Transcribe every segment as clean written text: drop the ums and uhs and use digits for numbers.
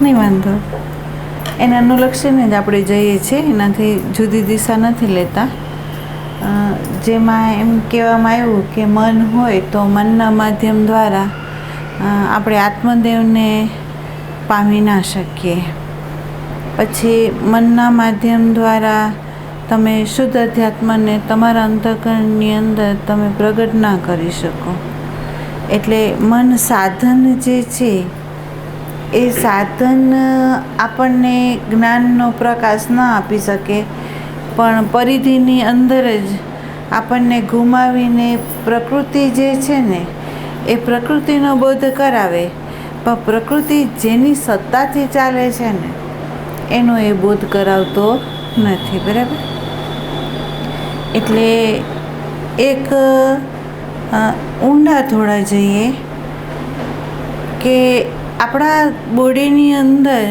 નહીં વાંધો. એને અનુલક્ષીને જ આપણે જઈએ છીએ, એનાથી જુદી દિશા નથી લેતા. જેમાં એમ કહેવામાં આવ્યું કે મન હોય તો મનના માધ્યમ દ્વારા આપણે આત્મદેવને પામી ના શકીએ. પછી મનના માધ્યમ દ્વારા તમે શુદ્ધ અધ્યાત્મને તમારા અંતઃકરણની અંદર તમે પ્રગટ ના કરી શકો. એટલે મન સાધન જે છે એ સાધન આપણને જ્ઞાનનો પ્રકાશ ના આપી શકે, પણ પરિધિની અંદર જ આપણને ગુમાવીને પ્રકૃતિ જે છે ને એ પ્રકૃતિનો બોધ કરાવે, પણ પ્રકૃતિ જેની સત્તાથી ચાલે છે ને એનો એ બોધ કરાવતો નથી. બરાબર? એટલે એક ઊંડા થોડા જઈએ કે આપણા બોડીની અંદર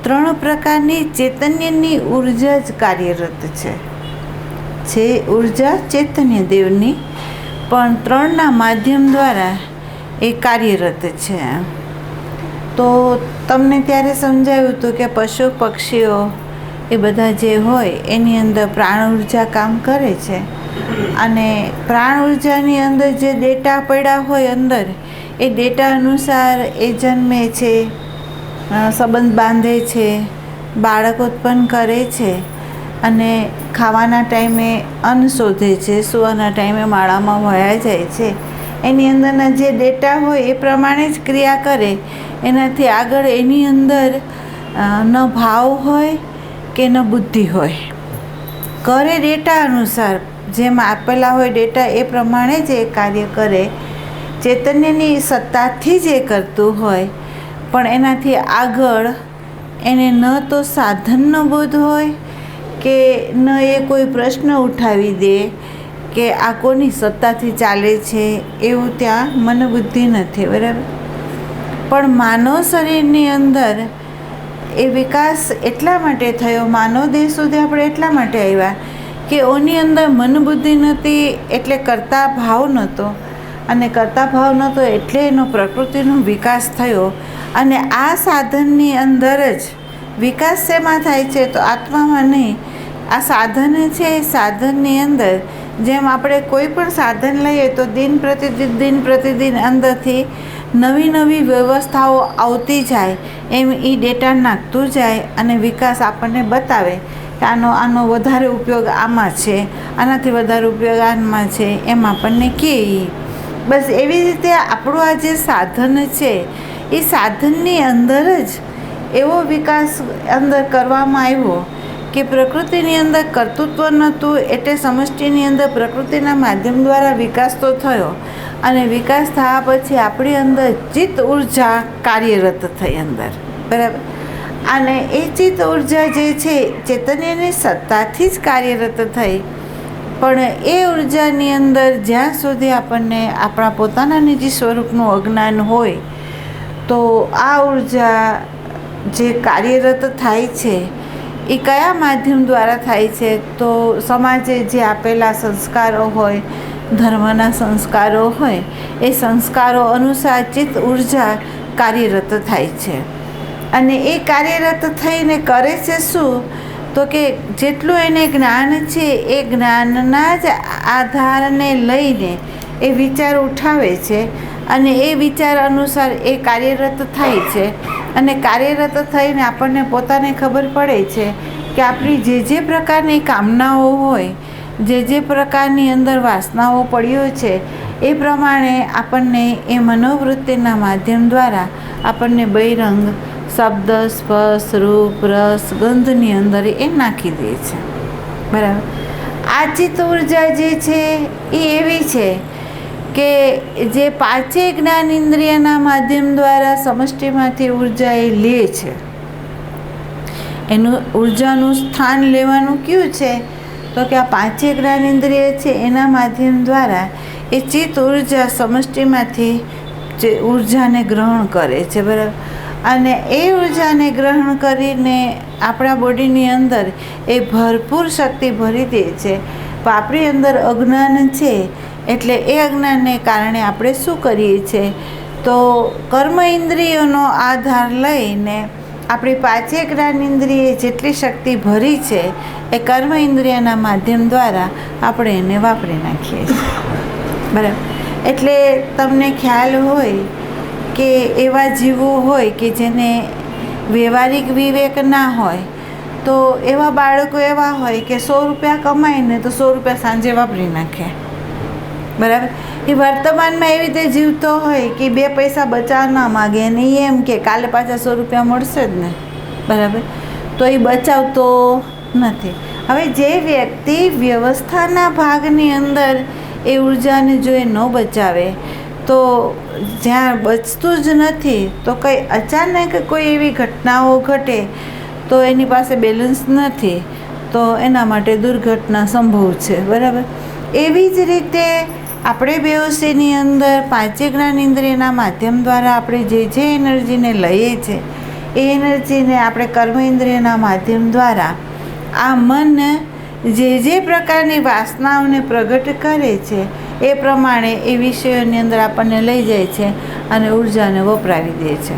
3 પ્રકારની ચૈતન્યની ઉર્જા જ કાર્યરત છે ઉર્જા ચૈતન્ય દેવની, પણ 3ના માધ્યમ દ્વારા એ કાર્યરત છે. તો તમને ત્યારે સમજાવ્યું હતું કે પશુ પક્ષીઓ એ બધા જે હોય એની અંદર પ્રાણ ઉર્જા કામ કરે છે, અને પ્રાણ ઉર્જાની અંદર જે ડેટા પડ્યા હોય અંદર એ ડેટા અનુસાર એ જન્મે છે, સંબંધ બાંધે છે, બાળક ઉત્પન્ન કરે છે, અને ખાવાના ટાઈમે અન્ન શોધે છે, સૂવાના ટાઈમે માળામાં વયા જાય છે. એની અંદરના જે ડેટા હોય એ પ્રમાણે જ ક્રિયા કરે. એનાથી આગળ એની અંદર ન ભાવ હોય કે ન બુદ્ધિ હોય. કરે ડેટા અનુસાર, જેમ આપેલા હોય ડેટા એ પ્રમાણે જ એ કાર્ય કરે. ચૈતન્યની સત્તાથી જ એ કરતું હોય, પણ એનાથી આગળ એને ન તો સાધનનો બોધ હોય કે ન એ કોઈ પ્રશ્ન ઉઠાવી દે કે આ કોની સત્તાથી ચાલે છે, એવું ત્યાં મનોબુદ્ધિ નથી. બરાબર? પણ માનવ શરીરની અંદર એ વિકાસ એટલા માટે થયો, માનવ દેહ સુધી આપણે એટલા માટે આવ્યા કે ઓની અંદર મનબુદ્ધિ નહોતી, એટલે કરતા ભાવ નહોતો, અને કરતા ભાવ નહોતો એટલે એનો પ્રકૃતિનો વિકાસ થયો. અને આ સાધનની અંદર જ વિકાસ શેમાં થાય છે? તો આત્મામાં નહીં. આ સાધન છે, એ સાધનની અંદર જેમ આપણે કોઈ પણ સાધન લઈએ તો દિન પ્રતિદિન અંદરથી નવી નવી વ્યવસ્થાઓ આવતી જાય, એમ એ ડેટા નાખતું જાય અને વિકાસ આપણને બતાવે કે આનો વધારે ઉપયોગ આમાં છે, આનાથી વધારે ઉપયોગ આમાં છે, એમ આપણને કહે. બસ એવી રીતે આપણું આ જે સાધન છે એ સાધનની અંદર જ એવો વિકાસ અંદર કરવામાં આવ્યો કે પ્રકૃતિની અંદર કર્તૃત્વ નહોતું, એટલે સમષ્ટિની અંદર પ્રકૃતિના માધ્યમ દ્વારા વિકાસ તો થયો, અને વિકાસ થયા પછી આપણી અંદર ચિત્ત ઉર્જા કાર્યરત થઈ અંદર. બરાબર? અને એ ચિત્ત ઉર્જા જે છે ચૈતન્યની સત્તાથી જ કાર્યરત થઈ. પણ એ ઉર્જાની અંદર જ્યાં સુધી આપણને આપણા પોતાના નિજી સ્વરૂપનું અજ્ઞાન હોય, તો આ ઉર્જા જે કાર્યરત થાય છે એ કયા માધ્યમ દ્વારા થાય છે? તો સમાજે જે આપેલા સંસ્કારો હોય, ધર્મના સંસ્કારો હોય, એ સંસ્કારો અનુસાર ચિત્ત ઉર્જા કાર્યરત થાય છે. અને એ કાર્યરત થઈને કરે છે શું? તો કે જેટલું એને જ્ઞાન છે એ જ્ઞાનના જ આધારને લઈને એ વિચાર ઉઠાવે છે, અને એ વિચાર અનુસાર એ કાર્યરત થાય છે. અને કાર્યરત થઈને આપણને પોતાને ખબર પડે છે કે આપણી જે પ્રકારની કામનાઓ હોય, જે પ્રકારની અંદર વાસનાઓ પડ્યો છે, એ પ્રમાણે આપણને એ મનોવૃત્તિના માધ્યમ દ્વારા આપણને બહિરંગ શબ્દ, સ્પર્શ, રૂપ, રસ, ગંધની અંદર એ નાખી દે છે. બરાબર? આ ચિત્ત ઉર્જા જે છે એ એવી છે કે જે 5 જ્ઞાન ઇન્દ્રિયના માધ્યમ દ્વારા સમષ્ટિમાંથી ઉર્જા એ લે છે. એનું ઉર્જાનું સ્થાન લેવાનું કયું છે? તો કે આ 5 જ્ઞાન ઇન્દ્રિય છે એના માધ્યમ દ્વારા એ ચિત્ત ઉર્જા સમષ્ટિમાંથી જે ઉર્જાને ગ્રહણ કરે છે. બરાબર? અને એ ઉર્જાને ગ્રહણ કરીને આપણા બોડીની અંદર એ ભરપૂર શક્તિ ભરી દે છે. પણ આપણી અંદર અજ્ઞાન છે, એટલે એ અજ્ઞાનને કારણે આપણે શું કરીએ છીએ? તો કર્મ ઇન્દ્રિયોનો આધાર લઈને આપણી પાંચેય જ્ઞાનેન્દ્રિય જેટલી શક્તિ ભરી છે એ કર્મ ઇન્દ્રિયના માધ્યમ દ્વારા આપણે એને વાપરી નાખીએ છીએ, બરાબર. એટલે તમને ખ્યાલ હોય કે એવા જીવો હોય કે જેને વ્યવહારિક વિવેક ના હોય, તો એવા બાળકો એવા હોય કે 100 રૂપિયા કમાઈને તો 100 રૂપિયા સાંજે વાપરી નાખે, બરાબર. એ વર્તમાનમાં એવી રીતે જીવતો હોય કે 2 પૈસા બચાવ ના માગે અને એમ કે કાલે પાછા 100 રૂપિયા મળશે જ ને, બરાબર. તો એ બચાવતો નથી. હવે જે વ્યક્તિ વ્યવસ્થાના ભાગની અંદર એ ઉર્જાને જો એ ન બચાવે, તો જ્યાં બચતું જ નથી તો કંઈ અચાનક કોઈ એવી ઘટનાઓ ઘટે તો એની પાસે બેલેન્સ નથી, તો એના માટે દુર્ઘટના સંભવ છે, બરાબર. એવી જ રીતે આપણે બેહોશીની અંદર પાંચેય જ્ઞાનેન્દ્રિયના માધ્યમ દ્વારા આપણે જે એનર્જીને લઈએ છીએ એ એનર્જીને આપણે કર્મેન્દ્રિયના માધ્યમ દ્વારા આ મન જે પ્રકારની વાસનાઓને પ્રગટ કરે છે એ પ્રમાણે એ વિષયોની અંદર આપણને લઈ જાય છે અને ઉર્જાને વપરાવી દે છે.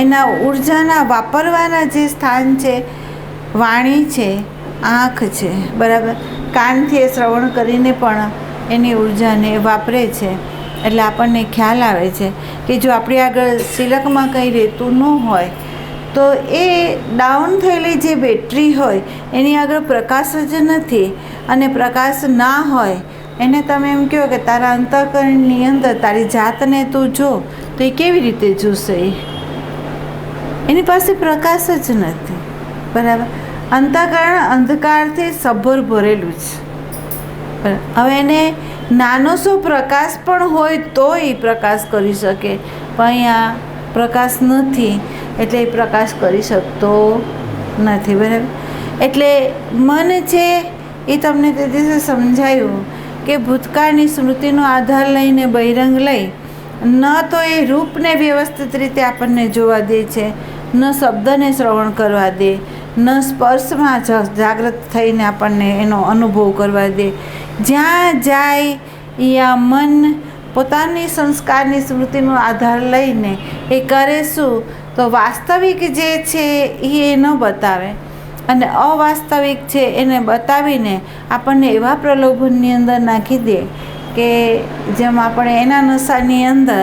એના ઉર્જાના વાપરવાના જે સ્થાન છે, વાણી છે, આંખ છે, બરાબર. કાનથી એ શ્રવણ કરીને પણ એની ઉર્જાને વાપરે છે. એટલે આપણને ખ્યાલ આવે છે કે જો આપણી આગળ સિલકમાં કંઈ રહેતું ન હોય તો એ ડાઉન થયેલી જે બેટરી હોય એની આગળ પ્રકાશ જ નથી, અને પ્રકાશ ના હોય એને તમે એમ કહો કે તારા અંતઃકરણની અંદર તારી જાતને તું જો, તો એ કેવી રીતે જોશે? એની પાસે પ્રકાશ જ નથી, બરાબર. અંતઃકરણ અંધકારથી સભર ભરેલું છે. હવે એને નાનો સો પ્રકાશ પણ હોય તો એ પ્રકાશ કરી શકે, પણ અહીંયા પ્રકાશ નથી એટલે એ પ્રકાશ કરી શકતો નથી, બરાબર. એટલે મન છે એ તમને તે દિવસે સમજાયું કે ભૂતકાળની સ્મૃતિનો આધાર લઈને બહિરંગ લઈ ન તો એ રૂપને વ્યવસ્થિત રીતે આપણને જોવા દે છે, ન શબ્દને શ્રવણ કરવા દે, ન સ્પર્શમાં જાગૃત થઈને આપણને એનો અનુભવ કરવા દે. જ્યાં જાય યા મન પોતાની સંસ્કારની સ્મૃતિનો આધાર લઈને એ કરે શું, તો વાસ્તવિક જે છે એ ન બતાવે અને અવાસ્તવિક છે એને બતાવીને આપણને એવા પ્રલોભનની અંદર નાખી દે કે જેમ આપણે એના નશાની અંદર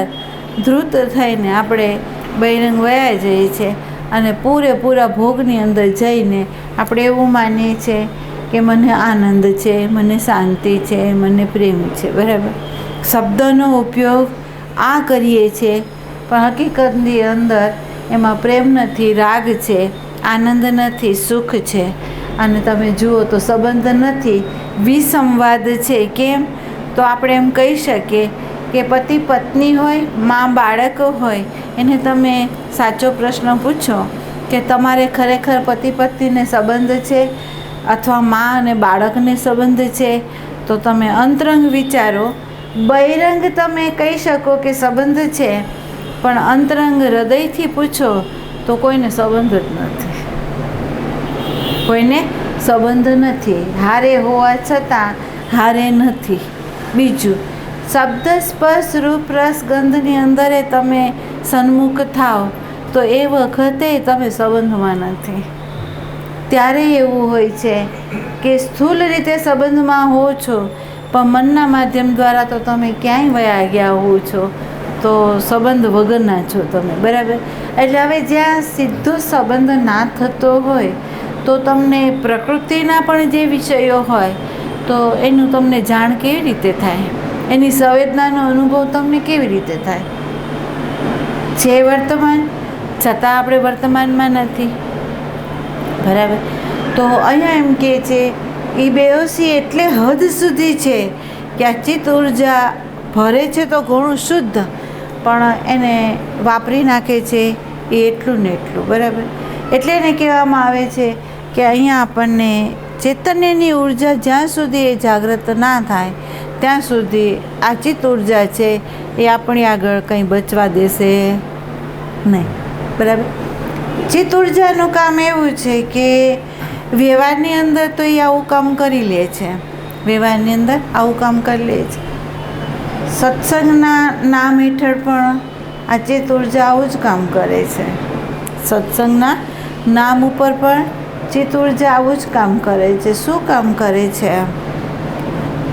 ધૃત થઈને આપણે બહિરંગ વયા જઈએ છીએ અને પૂરેપૂરા ભોગની અંદર જઈને આપણે એવું માનીએ છીએ કે મને આનંદ છે, મને શાંતિ છે, મને પ્રેમ છે, બરાબર. શબ્દનો ઉપયોગ આ કરીએ છીએ પણ હકીકતની અંદર એમાં પ્રેમ નથી, રાગ છે, આનંદ નથી, સુખ છે. અને તમે જુઓ તો સંબંધ નથી, વિસંવાદ છે. કેમ? તો આપણે એમ કહી શકીએ કે પતિ પત્ની હોય, મા બાળક હોય, એને તમે સાચો પ્રશ્ન પૂછો કે તમારે ખરેખર પતિ પત્નીને સંબંધ છે અથવા મા અને બાળકને સંબંધ છે, તો તમે અંતરંગ વિચારો. બહિરંગ તમે કહી શકો કે સંબંધ છે, પણ અંતરંગ હૃદયથી પૂછો તો કોઈને સંબંધ જ નથી, કોઈને સંબંધ નથી, હારે હોવા છતાં હારે નથી. બીજું, શબ્દ સ્પર્શ રૂપ રસ ગંધની અંદર તમે સન્મુખ થાવ તો એ વખતે તમે સંબંધમાં નથી. ત્યારે એવું હોય છે કે સ્થૂળ રીતે સંબંધમાં હો છો પણ મનના માધ્યમ દ્વારા તો તમે ક્યાંય વયા ગયા હો છો, તો સંબંધ વગરના છો તમે, બરાબર. એટલે હવે જ્યાં સીધો સંબંધ ના થતો હોય તો તમને પ્રકૃતિના પણ જે વિષયો હોય તો એનું તમને જાણ કેવી રીતે થાય, એની સંવેદનાનો અનુભવ તમને કેવી રીતે થાય? છે વર્તમાન, છતાં આપણે વર્તમાનમાં નથી, બરાબર. તો અહીંયા એમ કહે છે એ બેહોશી એટલે હદ સુધી છે કે આ ચિત્ત ઉર્જા ભરે છે તો ઘણું શુદ્ધ, પણ એને વાપરી નાખે છે એ એટલું ને એટલું, બરાબર. એટલે એને કહેવામાં આવે છે કે અહીંયા આપણને ચૈતન્યની ઉર્જા જ્યાં સુધી એ જાગૃત ના થાય ત્યાં સુધી આ ચિત્ત ઉર્જા છે એ આપણી આગળ કંઈ બચવા દેશે નહીં, બરાબર. ચિત્ત ઉર્જાનું કામ એવું છે કે વ્યવહારની અંદર તો એ આવું કામ કરી લે છે, વ્યવહારની અંદર આવું કામ કરી લે છે. સત્સંગના નામ હેઠળ પણ આ ચિત્ત ઉર્જા આવું જ કામ કરે છે. સત્સંગના નામ ઉપર પણ ચિત્ત ઉર્જા આવું જ કામ કરે છે. શું કામ કરે છે?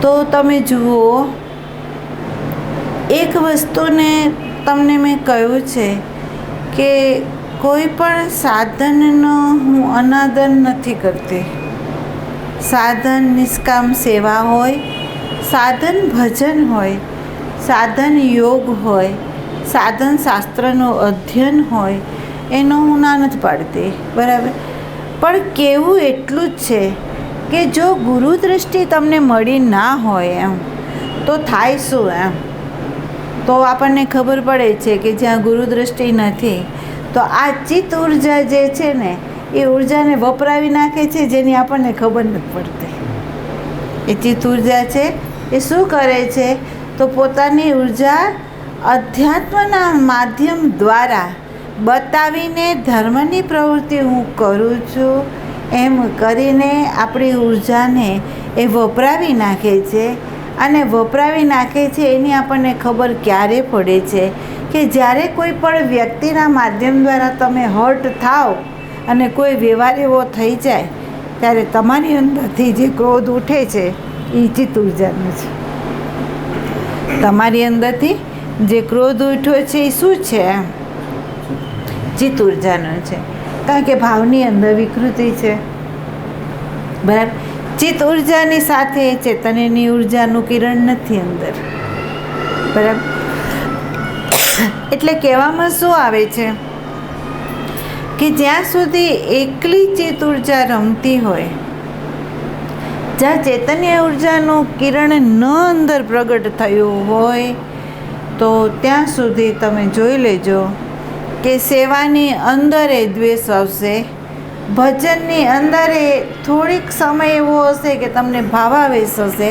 તો તમે જુઓ, એક વસ્તુને તમને મેં કહ્યું છે કે કોઈ પણ સાધનનો હું અનાદર નથી કરતી. સાધન નિષ્કામ સેવા હોય, સાધન ભજન હોય, સાધન યોગ હોય, સાધન શાસ્ત્રનું અધ્યયન હોય, એનો હું ના નથી પાડતી, બરાબર. પણ કહેવું એટલું જ છે કે જો ગુરુ દૃષ્ટિ તમને મળી ના હોય એમ તો થાય શું એમ? તો આપણને ખબર પડે છે કે જ્યાં ગુરુ દૃષ્ટિ નથી તો આ ચિત્ત ઉર્જા જે છે ને એ ઉર્જાને વપરાવી નાખે છે, જેની આપણને ખબર નથી પડતી. એ ચિત્ત ઉર્જા છે એ શું કરે છે? તો પોતાની ઉર્જા અધ્યાત્મના માધ્યમ દ્વારા બતાવીને ધર્મની પ્રવૃત્તિ હું કરું છું એમ કરીને આપણી ઉર્જાને એ વપરાવી નાખે છે. અને વપરાવી નાખે છે એની આપણને ખબર ક્યારે પડે છે કે જ્યારે કોઈ પણ વ્યક્તિના માધ્યમ દ્વારા તમે હર્ટ થાવ અને કોઈ વ્યવહાર એવો થઈ જાય ત્યારે તમારી અંદરથી જે ક્રોધ ઉઠે છે એ ચિત્ત ઉર્જાનો છે. તમારી અંદરથી જે ક્રોધ ઉઠ્યો છે એ શું છે? ચિત્ત ઉર્જાનો છે. કારણ કે ભાવની અંદર વિકૃતિ છે, બરાબર. ચિત્ત ઉર્જાની સાથે ચૈતન્યની ઉર્જાનું કિરણ નથી અંદર, બરાબર. એટલે કહેવામાં શું આવે છે કે જ્યાં સુધી એકલી ચિત્ત ઉર્જા રમતી હોય, જ્યાં ચૈતન્ય ઉર્જાનું કિરણ ન અંદર પ્રગટ થયું હોય તો ત્યાં સુધી તમે જોઈ લેજો કે સેવાની અંદર એ દ્વેષ આવશે, ભજનની અંદર એ થોડીક સમય એવો હશે કે તમને ભાવાવેશ હશે,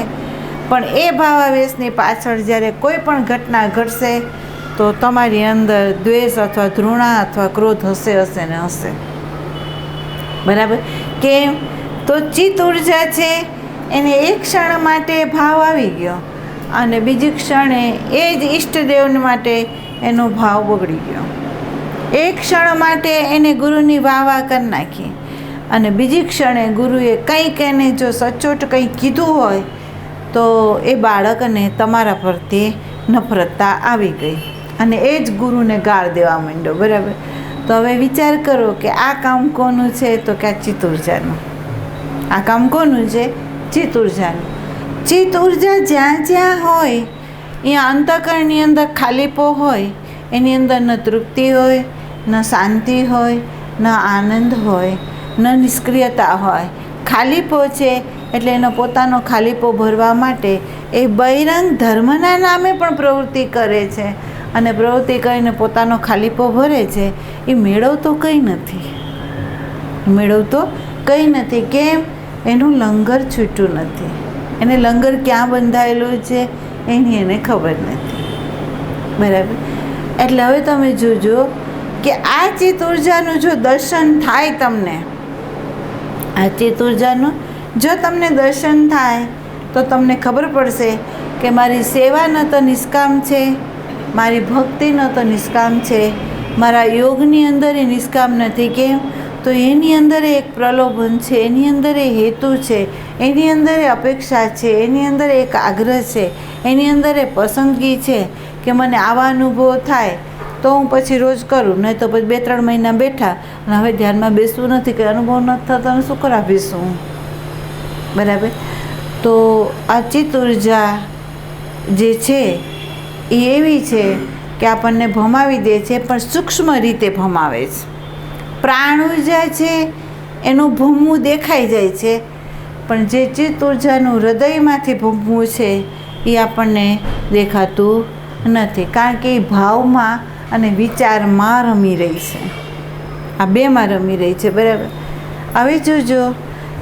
પણ એ ભાવાવેશની પાછળ જ્યારે કોઈ પણ ઘટના ઘટશે તો તમારી અંદર દ્વેષ અથવા ઘૃણા અથવા ક્રોધ હશે ને હશે, બરાબર. કેમ? તો ચિત્ત ઉર્જા છે એને એક ક્ષણ માટે ભાવ આવી ગયો અને બીજી ક્ષણે એ જ ઈષ્ટદેવ માટે એનો ભાવ બગડી ગયો. એક ક્ષણ માટે એને ગુરુની વાહ કરી નાખી અને બીજી ક્ષણે ગુરુએ કંઈક એને જો સચોટ કંઈક કીધું હોય તો એ બાળકને તમારા પ્રત્યે નફરતતા આવી ગઈ અને એ જ ગુરુને ગાળ દેવા માંડ્યો, બરાબર. તો હવે વિચાર કરો કે આ કામ કોનું છે? તો કે આ ચિત્ત ઉર્જાનું. આ કામ કોનું છે? ચિત્ત ઉર્જાનું. ચિત્ત ઉર્જા જ્યાં જ્યાં હોય અહીંયા અંતઃકરણની અંદર ખાલીપો હોય, એની અંદર ન તૃપ્તિ હોય, ન શાંતિ હોય, ન આનંદ હોય, ન નિષ્ક્રિયતા હોય. ખાલીપો છે એટલે એનો પોતાનો ખાલીપો ભરવા માટે એ બહિરંગ ધર્મના નામે પણ પ્રવૃત્તિ કરે છે અને પ્રવૃત્તિ કરીને પોતાનો ખાલીપો ભરે છે. એ મેળવતો કંઈ નથી, મેળવતો કંઈ નથી. કેમ? એનું લંગર છૂટ્યું નથી. એને લંગર ક્યાં બંધાયેલું છે એની એને ખબર નથી, બરાબર. એટલે હવે તમે જોજો કે આ ચિત્ત ઉર્જાનું જો દર્શન થાય તમને, આ ચિત્ત ઉર્જાનું જો તમને દર્શન થાય તો તમને ખબર પડશે કે મારી સેવા ન તો નિષ્કામ છે, મારી ભક્તિ ન તો નિષ્કામ છે, મારા યોગની અંદર એ નિષ્કામ નથી. કેમ? તો એની અંદર એક પ્રલોભન છે, એની અંદર એ હેતુ છે, એની અંદર એ અપેક્ષા છે, એની અંદર એક આગ્રહ છે, એની અંદર એ પસંદગી છે કે મને આવા અનુભવ થાય તો હું પછી રોજ કરું, નહીં તો પછી 2-3 મહિના બેઠા અને હવે ધ્યાનમાં બેસવું નથી કે અનુભવ નથી થતો અને શું કરાવીશું, બરાબર. તો આ ચિત્ત ઉર્જા જે છે એ એવી છે કે આપણને ભમાવી દે છે, પણ સૂક્ષ્મ રીતે ભમાવે છે. પ્રાણ ઉર્જા છે એનું ભમવું દેખાઈ જાય છે, પણ જે ચિત્ત ઉર્જાનું હૃદયમાંથી ભમવું છે એ આપણને દેખાતું નથી, કારણ કે એ ભાવમાં અને વિચારમાં રમી રહી છે. આ બેમાં રમી રહી છે, બરાબર. હવે જોજો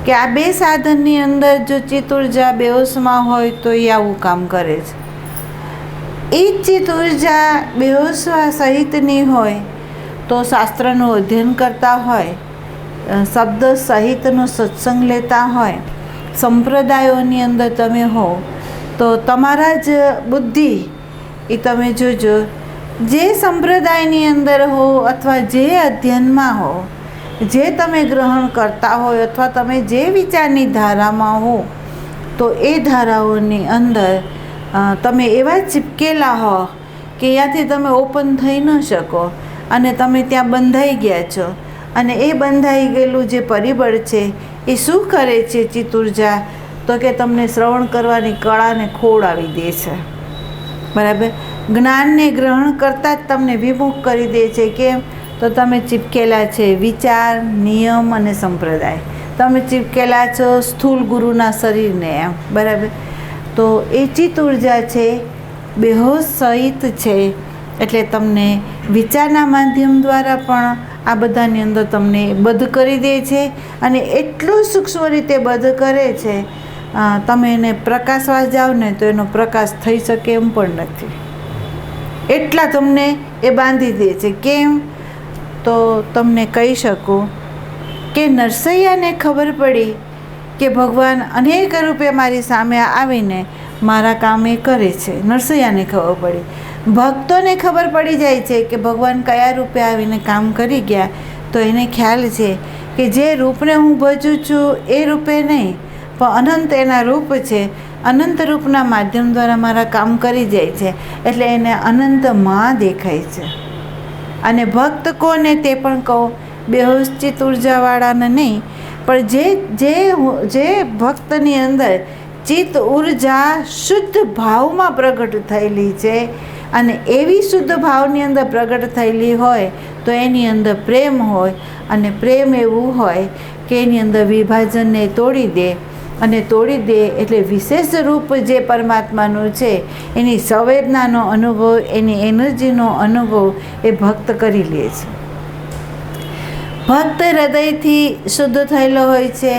કે આ બે સાધનની અંદર જો ચિત્ત ઉર્જા બેહોશમાં હોય તો એ આવું કામ કરે છે. એ જ ચિત્ત ઉર્જા બેહોશવા સહિતની હોય તો શાસ્ત્રનું અધ્યયન કરતા હોય, શબ્દ સહિતનો સત્સંગ લેતા હોય, સંપ્રદાયોની અંદર તમે હો તો તમારા જ બુદ્ધિ એ તમે જોજો જે સંપ્રદાયની અંદર હો અથવા જે અધ્યયનમાં હો જે તમે ગ્રહણ કરતા હોય અથવા તમે જે વિચારની ધારામાં હો, તો એ ધારાઓની અંદર તમે એવા ચીપકેલા હો કે ત્યાંથી તમે ઓપન થઈ ન શકો અને તમે ત્યાં બંધાઈ ગયા છો. અને એ બંધાઈ ગયેલું જે પરિબળ છે એ શું કરે છે ચિત્ત ઉર્જા, તો કે તમને શ્રવણ કરવાની કળાને ખોડાવી દે છે. બરાબર. જ્ઞાનને ગ્રહણ કરતાં જ તમને વિમુખ કરી દે છે. કેમ? તો તમે ચીપકેલા છે વિચાર, નિયમ અને સંપ્રદાય. તમે ચીપકેલા છો સ્થૂળ ગુરુના શરીરને એમ. બરાબર. તો એ ચિત્ત ઉર્જા છે બેહોશ સહિત છે, એટલે તમને વિચારના માધ્યમ દ્વારા પણ આ બધાની અંદર તમને બદ્ધ કરી દે છે. અને એટલું સૂક્ષ્મ રીતે બદ્ધ કરે છે, તમે એને પ્રકાશવા જાઓ ને તો એનો પ્રકાશ થઈ શકે એમ પણ નથી. એટલા તમને એ બાંધી દે છે. કેમ? તો તમને કહી શકું કે નરસૈયાને ખબર પડી કે ભગવાન અનેક રૂપે મારી સામે આવીને મારા કામ એ કરે છે. નરસૈયાને ખબર પડી. ભક્તોને ખબર પડી જાય છે કે ભગવાન કયા રૂપે આવીને કામ કરી ગયા. તો એને ખ્યાલ છે કે જે રૂપને હું ભજું છું એ રૂપે નહીં, પણ અનંત એના રૂપ છે. અનંત રૂપના માધ્યમ દ્વારા મારા કામ કરી જાય છે, એટલે એને અનંતમાં દેખાય છે. અને ભક્ત કોને તે પણ કહું, બેહોશ ચિત્ત ઉર્જાવાળાને નહીં, પણ જે ભક્તની અંદર ચિત્ત ઉર્જા શુદ્ધ ભાવમાં પ્રગટ થયેલી છે, અને એવી શુદ્ધ ભાવની અંદર પ્રગટ થયેલી હોય તો એની અંદર પ્રેમ હોય. અને પ્રેમ એવું હોય કે એની અંદર વિભાજનને તોડી દે, અને તોડી દે એટલે વિશેષ રૂપ જે પરમાત્માનું છે એની સંવેદનાનો અનુભવ, એની એનર્જીનો અનુભવ એ ભક્ત કરી લે છે. ભક્ત હૃદયથી શુદ્ધ થયેલો હોય છે,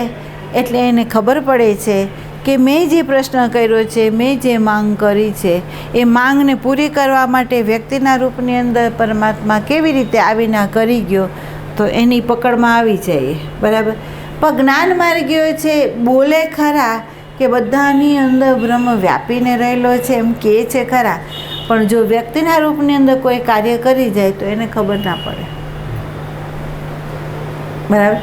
એટલે એને ખબર પડે છે કે મેં જે પ્રશ્ન કર્યો છે, મેં જે માંગ કરી છે, એ માંગને પૂરી કરવા માટે વ્યક્તિના રૂપની અંદર પરમાત્મા કેવી રીતે આવીને કરી ગયો, તો એની પકડમાં આવી જાય. બરાબર. પણ જ્ઞાન માર્ગીઓ છે બોલે ખરા કે બધાની અંદર બ્રહ્મ વ્યાપીને રહેલો છે એમ કહે છે ખરા, પણ જો વ્યક્તિના રૂપની અંદર કોઈ કાર્ય કરી જાય તો એને ખબર ના પડે. બરાબર.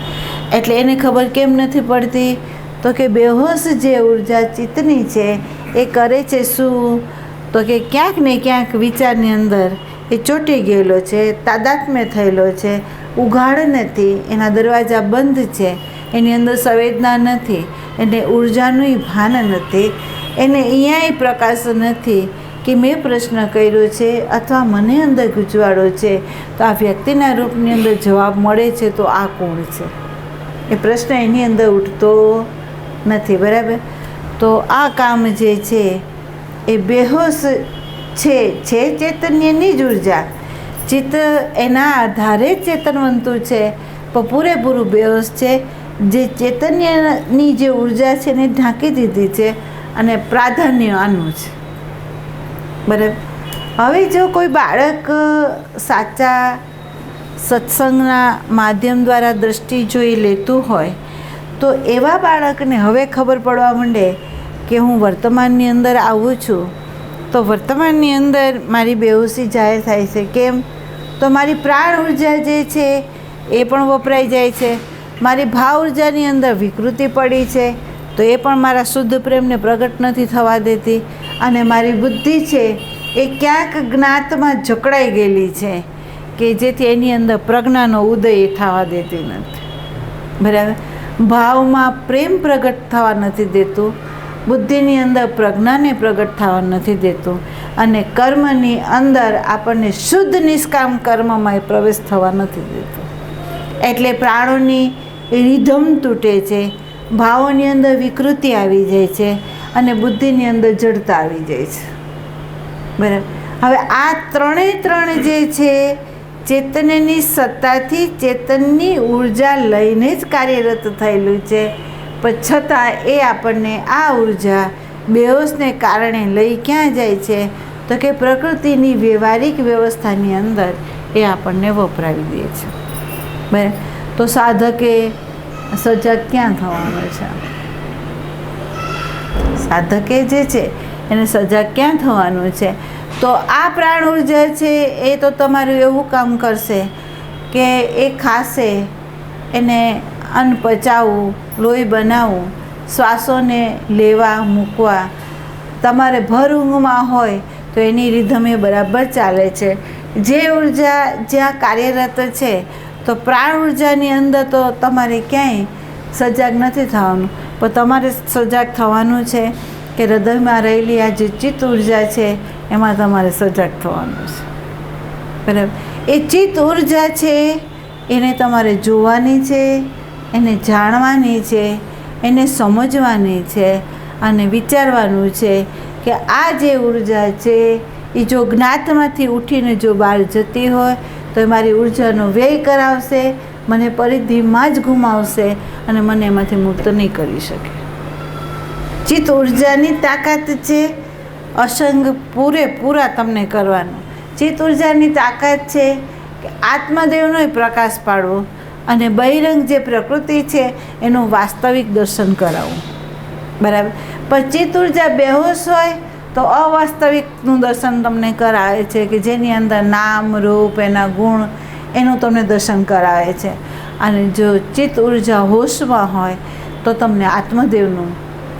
એટલે એને ખબર કેમ નથી પડતી? તો કે બેહોશ જે ઉર્જા ચિત્તની છે એ કરે છે શું? તો કે ક્યાંક ને ક્યાંક વિચારની અંદર એ ચોંટી ગયેલો છે, તાદાત્મ્ય થયેલો છે, ઉઘાડ નથી, એના દરવાજા બંધ છે, એની અંદર સંવેદના નથી, એને ઉર્જાનું ભાન નથી, એને અહીંયાય પ્રકાશ નથી કે મેં પ્રશ્ન કર્યો છે અથવા મને અંદર ગૂંચવાડો છે, તો આ વ્યક્તિના રૂપની અંદર જવાબ મળે છે તો આ કોણ છે? એ પ્રશ્ન એની અંદર ઉઠતો નથી. બરાબર. તો આ કામ જે છે એ બેહોશ છે ચૈતન્યની જ ઉર્જા. ચિત્ત એના આધારે જ ચેતનવંતું છે, પણ પૂરેપૂરું બેહોશ છે. જે ચૈતન્યની જે ઉર્જા છે એને ઢાંકી દીધી છે, અને પ્રાધાન્ય આનું છે. બરાબર. હવે જો કોઈ બાળક સાચા સત્સંગના માધ્યમ દ્વારા દ્રષ્ટિ જોઈ લેતું હોય, તો એવા બાળકને હવે ખબર પડવા માંડે કે હું વર્તમાનની અંદર આવું છું, તો વર્તમાનની અંદર મારી બેહોશી જાહેર થાય છે. કેમ? તો મારી પ્રાણ ઉર્જા જે છે એ પણ વપરાઈ જાય છે, મારી ભાવ ઉર્જાની અંદર વિકૃતિ પડી છે તો એ પણ મારા શુદ્ધ પ્રેમને પ્રગટ નથી થવા દેતી, અને મારી બુદ્ધિ છે એ ક્યાંક જ્ઞાતમાં જકડાઈ ગયેલી છે કે જેથી એની અંદર પ્રજ્ઞાનો ઉદય થવા દેતી નથી. બરાબર. ભાવમાં પ્રેમ પ્રગટ થવા નથી દેતું, બુદ્ધિની અંદર પ્રજ્ઞાને પ્રગટ થવા નથી દેતું, અને કર્મની અંદર આપણને શુદ્ધ નિષ્કામ કર્મમાં પ્રવેશ થવા નથી દેતું. એટલે પ્રાણોની રિધમ તૂટે છે, ભાવોની અંદર વિકૃતિ આવી જાય છે, અને બુદ્ધિની અંદર જડતા આવી જાય છે. બરાબર. હવે આ ત્રણે જે છે ચેતનની સત્તાથી ચેતનની ઉર્જા લઈને જ કાર્યરત થયેલું છે, પણ છતાં એ આપણને આ ઉર્જા બેહોશને કારણે લઈ ક્યાં જાય છે? તો કે પ્રકૃતિની વ્યવહારિક વ્યવસ્થાની અંદર એ આપણને વપરાવી દે છે. બરાબર. તો સાધકે સજાગ ક્યાં થવાનું છે? સાધકે જે છે એને સજાગ ક્યાં થવાનું છે? તો આ પ્રાણ ઉર્જા છે એ તો તમારું એવું કામ કરશે કે એ ખાશે એને અન્ન પચાવવું, લોહી બનાવવું, શ્વાસોને લેવા મૂકવા, તમારે ભર ઊંઘમાં હોય તો એની રિધમ એ બરાબર ચાલે છે. જે ઉર્જા જ્યાં કાર્યરત છે, તો પ્રાણ ઉર્જાની અંદર તો તમારે ક્યાંય સજાગ નથી થવાનું, પણ તમારે સજાગ થવાનું છે કે હૃદયમાં રહેલી આ જે ચિત્ત ઉર્જા છે એમાં તમારે સજાગ થવાનું છે. બરાબર? એ ચિત્ત ઉર્જા છે એને તમારે જોવાની છે, એને જાણવાની છે, એને સમજવાની છે અને વિચારવાનું છે કે આ જે ઉર્જા છે એ જો જ્ઞાતમાંથી ઉઠીને જો બહાર જતી હોય તો એ મારી ઉર્જાનો વ્યય કરાવશે, મને પરિધિમાં જ ગુમાવશે અને મને એમાંથી મુક્ત નહીં કરી શકે. ચિત્ત ઉર્જાની તાકાત છે અસંગ પૂરેપૂરા તમને કરવાનું. ચિત્ત ઉર્જાની તાકાત છે કે આત્મદેવનો પ્રકાશ પાડવો અને બહિરંગ જે પ્રકૃતિ છે એનું વાસ્તવિક દર્શન કરાવવું. બરાબર? પણ ચિત્ત ઉર્જા બેહોશ હોય તો અવાસ્તવિકનું દર્શન તમને કરાવે છે કે જેની અંદર નામ રૂપ, એના ગુણ, એનું તમને દર્શન કરાવે છે. અને જો ચિત્ત ઉર્જા હોશમાં હોય તો તમને આત્મદેવનું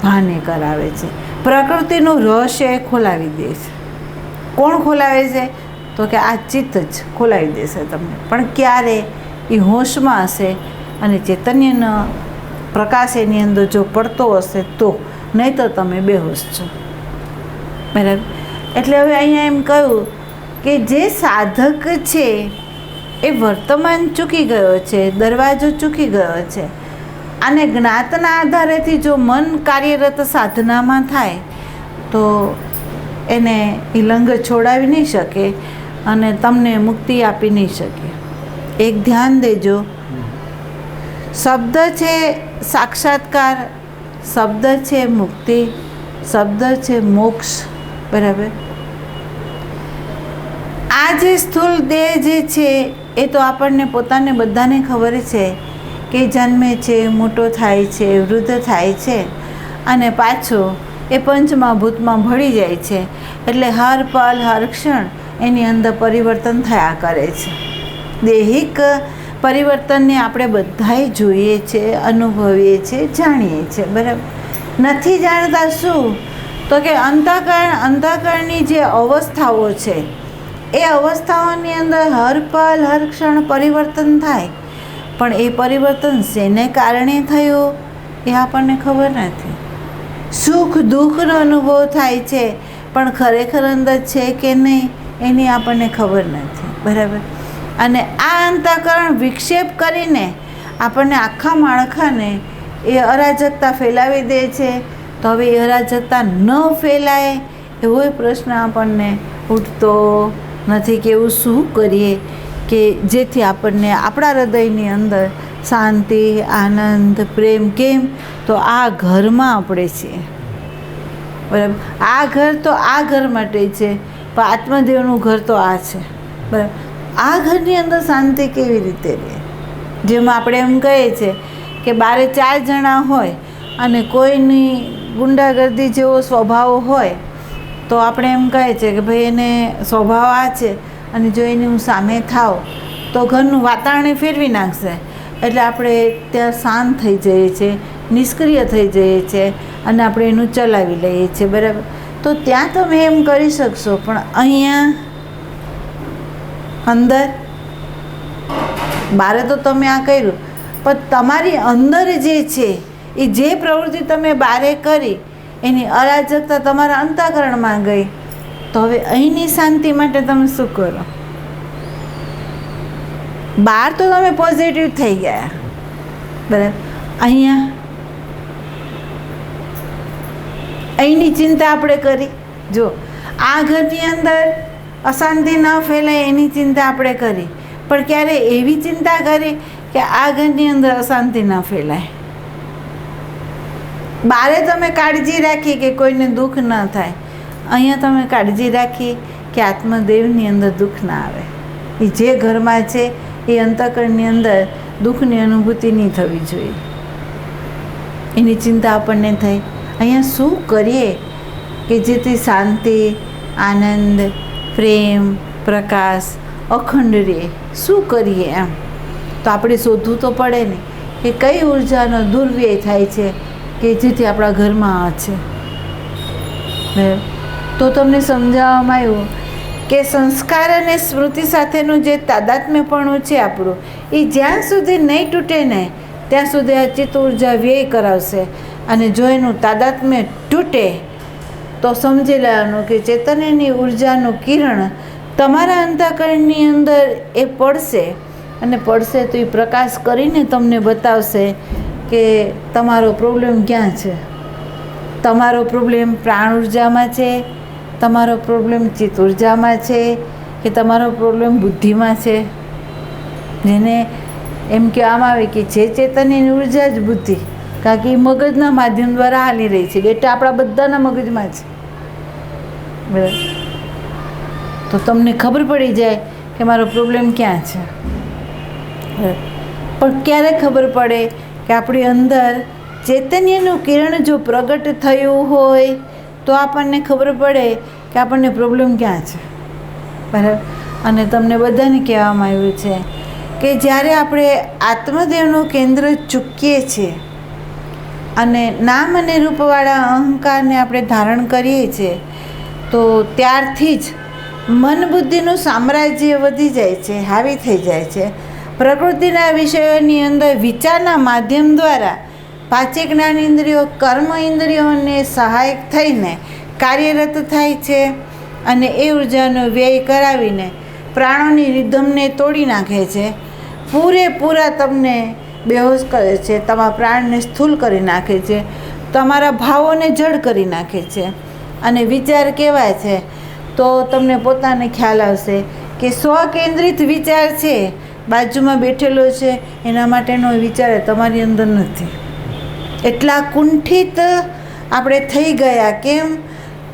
ભાને કરાવે છે. પ્રકૃતિનું રહસ્ય એ ખોલાવી દે છે. કોણ ખોલાવે છે? તો કે આ ચિત્ત જ ખોલાવી દેશે તમને. પણ ક્યારે? એ હોશમાં હશે અને ચૈતન્યનો પ્રકાશ એની અંદર જો પડતો હશે તો, નહીં તો તમે બેહોશ છો. બરાબર? એટલે હવે અહીંયા એમ કહ્યું કે જે સાધક છે એ વર્તમાન ચૂકી ગયો છે, દરવાજો ચૂકી ગયો છે. અને જ્ઞાતના આધારેથી જો મન કાર્યરત સાધનામાં થાય તો એને એ લંગ છોડાવી નહીં શકે અને તમને મુક્તિ આપી નહીં શકે. એક ધ્યાન દેજો, શબ્દ છે સાક્ષાત્કાર, શબ્દ છે મુક્તિ, શબ્દ છે મોક્ષ. બરાબર? આ જે સ્થૂળ દેહ જે છે એ તો આપણને પોતાને બધાને ખબર છે કે જન્મે છે, મોટો થાય છે, વૃદ્ધ થાય છે અને પાછો એ પંચમા ભૂતમાં ભળી જાય છે. એટલે હર પલ હર ક્ષણ એની અંદર પરિવર્તન થયા કરે છે. દૈહિક પરિવર્તનને આપણે બધાએ જોઈએ છે, અનુભવીએ છીએ, જાણીએ છીએ. બરાબર? નથી જાણતા શું? તો કે અંતઃકરણની જે અવસ્થાઓ છે એ અવસ્થાઓની અંદર હર પલ હર ક્ષણ પરિવર્તન થાય, પણ એ પરિવર્તન શેને કારણે થયું એ આપણને ખબર નથી. સુખ દુઃખનો અનુભવ થાય છે પણ ખરેખર અંદર છે કે નહીં એની આપણને ખબર નથી. બરાબર? અને આ અંતઃકરણ વિક્ષેપ કરીને આપણને આખા માળખાને એ અરાજકતા ફેલાવી દે છે. તો હવે એ અરાજકતા ન ફેલાય એવો પ્રશ્ન આપણને ઉઠતો નથી કે એવું શું કરીએ કે જેથી આપણને આપણા હૃદયની અંદર શાંતિ, આનંદ, પ્રેમ. કેમ? તો આ ઘરમાં આપણે છીએ. બરાબર? આ ઘર તો આ ઘર માટે છે, પણ આત્મદેવનું ઘર તો આ છે. બરાબર? આ ઘરની અંદર શાંતિ કેવી રીતે રહે? જેમાં આપણે એમ કહીએ છીએ કે બારે 4 જણા હોય અને કોઈની ગુંડાગર્દી જેવો સ્વભાવ હોય તો આપણે એમ કહે છે કે ભાઈ એને સ્વભાવ આ છે અને જો એની હું સામે થાવ તો ઘરનું વાતાવરણ ફેરવી નાખશે. એટલે આપણે ત્યાં શાંત થઈ જઈએ છીએ, નિષ્ક્રિય થઈ જઈએ છીએ અને આપણે એનું ચલાવી લઈએ છીએ. બરાબર? તો ત્યાં તમે એમ કરી શકશો, પણ અહીંયા અંદર બારે તો તમે આ કર્યું, પણ તમારી અંદર જે છે એ જે પ્રવૃત્તિ તમે બારે કરી એની અરાજકતા તમારા અંતઃકરણમાં ગઈ, તો હવે અહીંની શાંતિ માટે તમે શું કરો? બહાર તો તમે પોઝિટિવ થઈ ગયા, બરાબર? અહીંની ચિંતા આપણે કરી. જો આ ઘરની અંદર અશાંતિ ન ફેલાય એની ચિંતા આપણે કરી, પણ ક્યારે એવી ચિંતા કરી કે આ ઘરની અંદર અશાંતિ ન ફેલાય? બારે તમે કાળજી રાખી કે કોઈને દુઃખ ન થાય, અહીંયા તમે કાળજી રાખી કે આત્મદેવની અંદર દુઃખ ના આવે. એ જે ઘરમાં છે એ અંતઃકરણની અંદર દુઃખની અનુભૂતિ નહીં થવી જોઈએ, એની ચિંતા આપણને થઈ. અહીંયા શું કરીએ કે જેથી શાંતિ, આનંદ, પ્રેમ, પ્રકાશ અખંડ રહે? શું કરીએ? એમ તો આપણે શોધવું તો પડે ને કે કઈ ઉર્જાનો દુર્વ્યય થાય છે કે જેથી આપણા ઘરમાં આ છે. તો તમને સમજાવવામાં આવ્યું કે સંસ્કાર અને સ્મૃતિ સાથેનું જે તાદાત્મ્યપણું છે આપણું, એ જ્યાં સુધી નહીં તૂટે ને ત્યાં સુધી આ ચિત્ત ઉર્જા વ્યય કરાવશે. અને જો એનું તાદાત્મ્ય તૂટે તો સમજી લેવાનું કે ચૈતન્યની ઉર્જાનું કિરણ તમારા અંતઃકરણની અંદર એ પડશે, અને પડશે તો એ પ્રકાશ કરીને તમને બતાવશે કે તમારો પ્રોબ્લેમ ક્યાં છે. તમારો પ્રોબ્લેમ પ્રાણ ઉર્જામાં છે, તમારો પ્રોબ્લેમ ચિત્ત ઉર્જામાં છે, કે તમારો પ્રોબ્લેમ બુદ્ધિમાં છે. જેને એમ કહેવામાં આવે કે જે ચેતનની ઉર્જા જ બુદ્ધિ, કારણ કે એ મગજના માધ્યમ દ્વારા હાલી રહી છે. ડેટા આપણા બધાના મગજમાં છે. બરાબર? તો તમને ખબર પડી જાય કે મારો પ્રોબ્લેમ ક્યાં છે. પણ ક્યારે ખબર પડે કે આપણી અંદર ચૈતન્યનું કિરણ જો પ્રગટ થયું હોય તો આપણને ખબર પડે કે આપણને પ્રોબ્લેમ ક્યાં છે. બરાબર? અને તમને બધાને કહેવામાં આવ્યું છે કે જ્યારે આપણે આત્મદેવનું કેન્દ્ર ચૂકીએ છીએ અને નામ અને રૂપવાળા અહંકારને આપણે ધારણ કરીએ છીએ, તો ત્યારથી જ મન બુદ્ધિનું સામ્રાજ્ય વધી જાય છે, હાવી થઈ જાય છે. પ્રકૃતિના વિષયોની અંદર વિચારના માધ્યમ દ્વારા પાંચેય જ્ઞાનેન્દ્રિયો કર્મ ઇન્દ્રિયોને સહાયક થઈને કાર્યરત થાય છે, અને એ ઉર્જાનો વ્યય કરાવીને પ્રાણોની રિધમને તોડી નાખે છે. પૂરેપૂરા તમને બેહોશ કરે છે, તમારા પ્રાણને સ્થૂલ કરી નાખે છે, તમારા ભાવોને જડ કરી નાખે છે. અને વિચાર કેવા છે તો તમને પોતાને ખ્યાલ આવશે કે સ્વકેન્દ્રિત વિચાર છે, બાજુમાં બેઠેલો છે એના માટેનો વિચાર તમારી અંદર નથી. એટલા કુંઠિત આપણે થઈ ગયા. કેમ?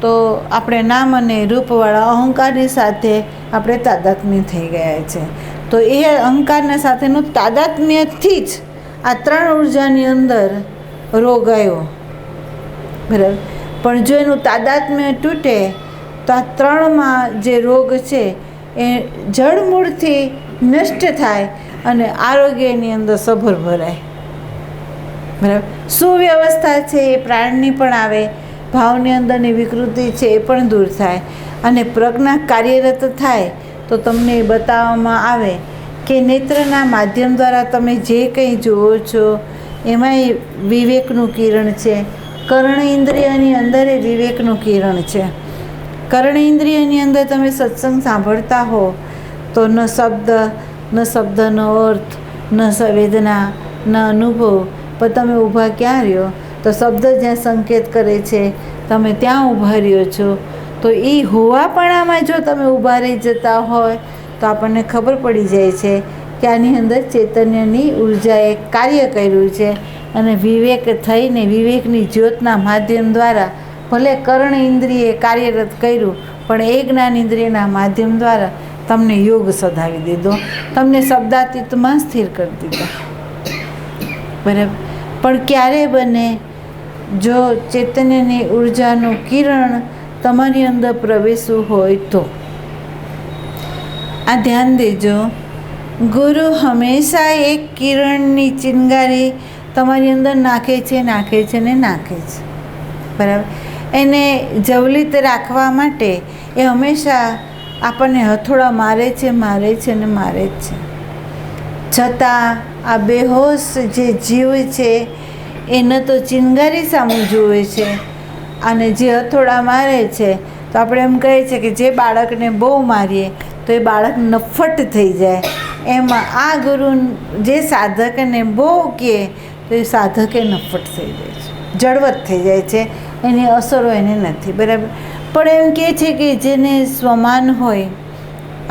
તો આપણે નામ અને રૂપવાળા અહંકારની સાથે આપણે તાદાત્મ્ય થઈ ગયા છે. તો એ અહંકારના સાથેનું તાદાત્મ્યથી જ આ ત્રણ ઉર્જાની અંદર રોગ આવ્યો. બરાબર? પણ જો એનું તાદાત્મ્ય તૂટે તો આ ત્રણમાં જે રોગ છે એ જડમૂળથી નષ્ટ થાય અને આરોગ્યની અંદર સભર ભરાય. બરાબર? સુવ્યવસ્થા છે એ પ્રાણની પણ આવે, ભાવની અંદરની વિકૃતિ છે એ પણ દૂર થાય, અને પ્રજ્ઞા કાર્યરત થાય તો તમને એ બતાવવામાં આવે કે નેત્રના માધ્યમ દ્વારા તમે જે કંઈ જુઓ છો એમાંય વિવેકનું કિરણ છે. કર્ણ ઇન્દ્રિયની અંદર એ વિવેકનું કિરણ છે. કર્ણ ઇન્દ્રિયની અંદર તમે સત્સંગ સાંભળતા હો તો ન શબ્દનો અર્થ, ન સંવેદના, ન અનુભવ, પણ તમે ઊભા ક્યાં રહ્યો? તો શબ્દ જ્યાં સંકેત કરે છે તમે ત્યાં ઊભા રહ્યો છો. તો એ હોવાપણામાં જો તમે ઊભા રહી જતા હોય તો આપણને ખબર પડી જાય છે કે આની અંદર ચૈતન્યની ઉર્જાએ કાર્ય કર્યું છે, અને વિવેક થઈને વિવેકની જ્યોતના માધ્યમ દ્વારા ભલે કર્ણ ઇન્દ્રિયે કાર્યરત કર્યું, પણ એ જ્ઞાન ઇન્દ્રિયના માધ્યમ દ્વારા તમને યોગ સધાવી દીધો, તમને શબ્દાતીતમાં સ્થિર કરી દીધો. બરાબર? પણ ક્યારે બને? જો ચૈતન્યની ઉર્જાનું કિરણ તમારી અંદર પ્રવેશવું હોય તો. આ ધ્યાન દેજો, ગુરુ હંમેશા એક કિરણની ચિનગારી તમારી અંદર નાખે છે ને નાખે છે. બરાબર? એને જવલિત રાખવા માટે એ હંમેશા આપણને હથોડા મારે છે ને મારે જ છે. છતાં આ બેહોશ જે જીવ છે એ ન તો ચિનગારી સામું જુએ છે, અને જે હથોડા મારે છે તો આપણે એમ કહીએ છીએ કે જે બાળકને બહુ મારીએ તો એ બાળક નફ્ફટ થઈ જાય. એમાં આ ગુરુ જે સાધકને બહુ કહે તો એ સાધકે નફ્ફટ થઈ જાય છે, જડવત થઈ જાય છે, એની અસરો એને નથી. બરાબર? પણ એમ કહે છે કે જેને સ્વમાન હોય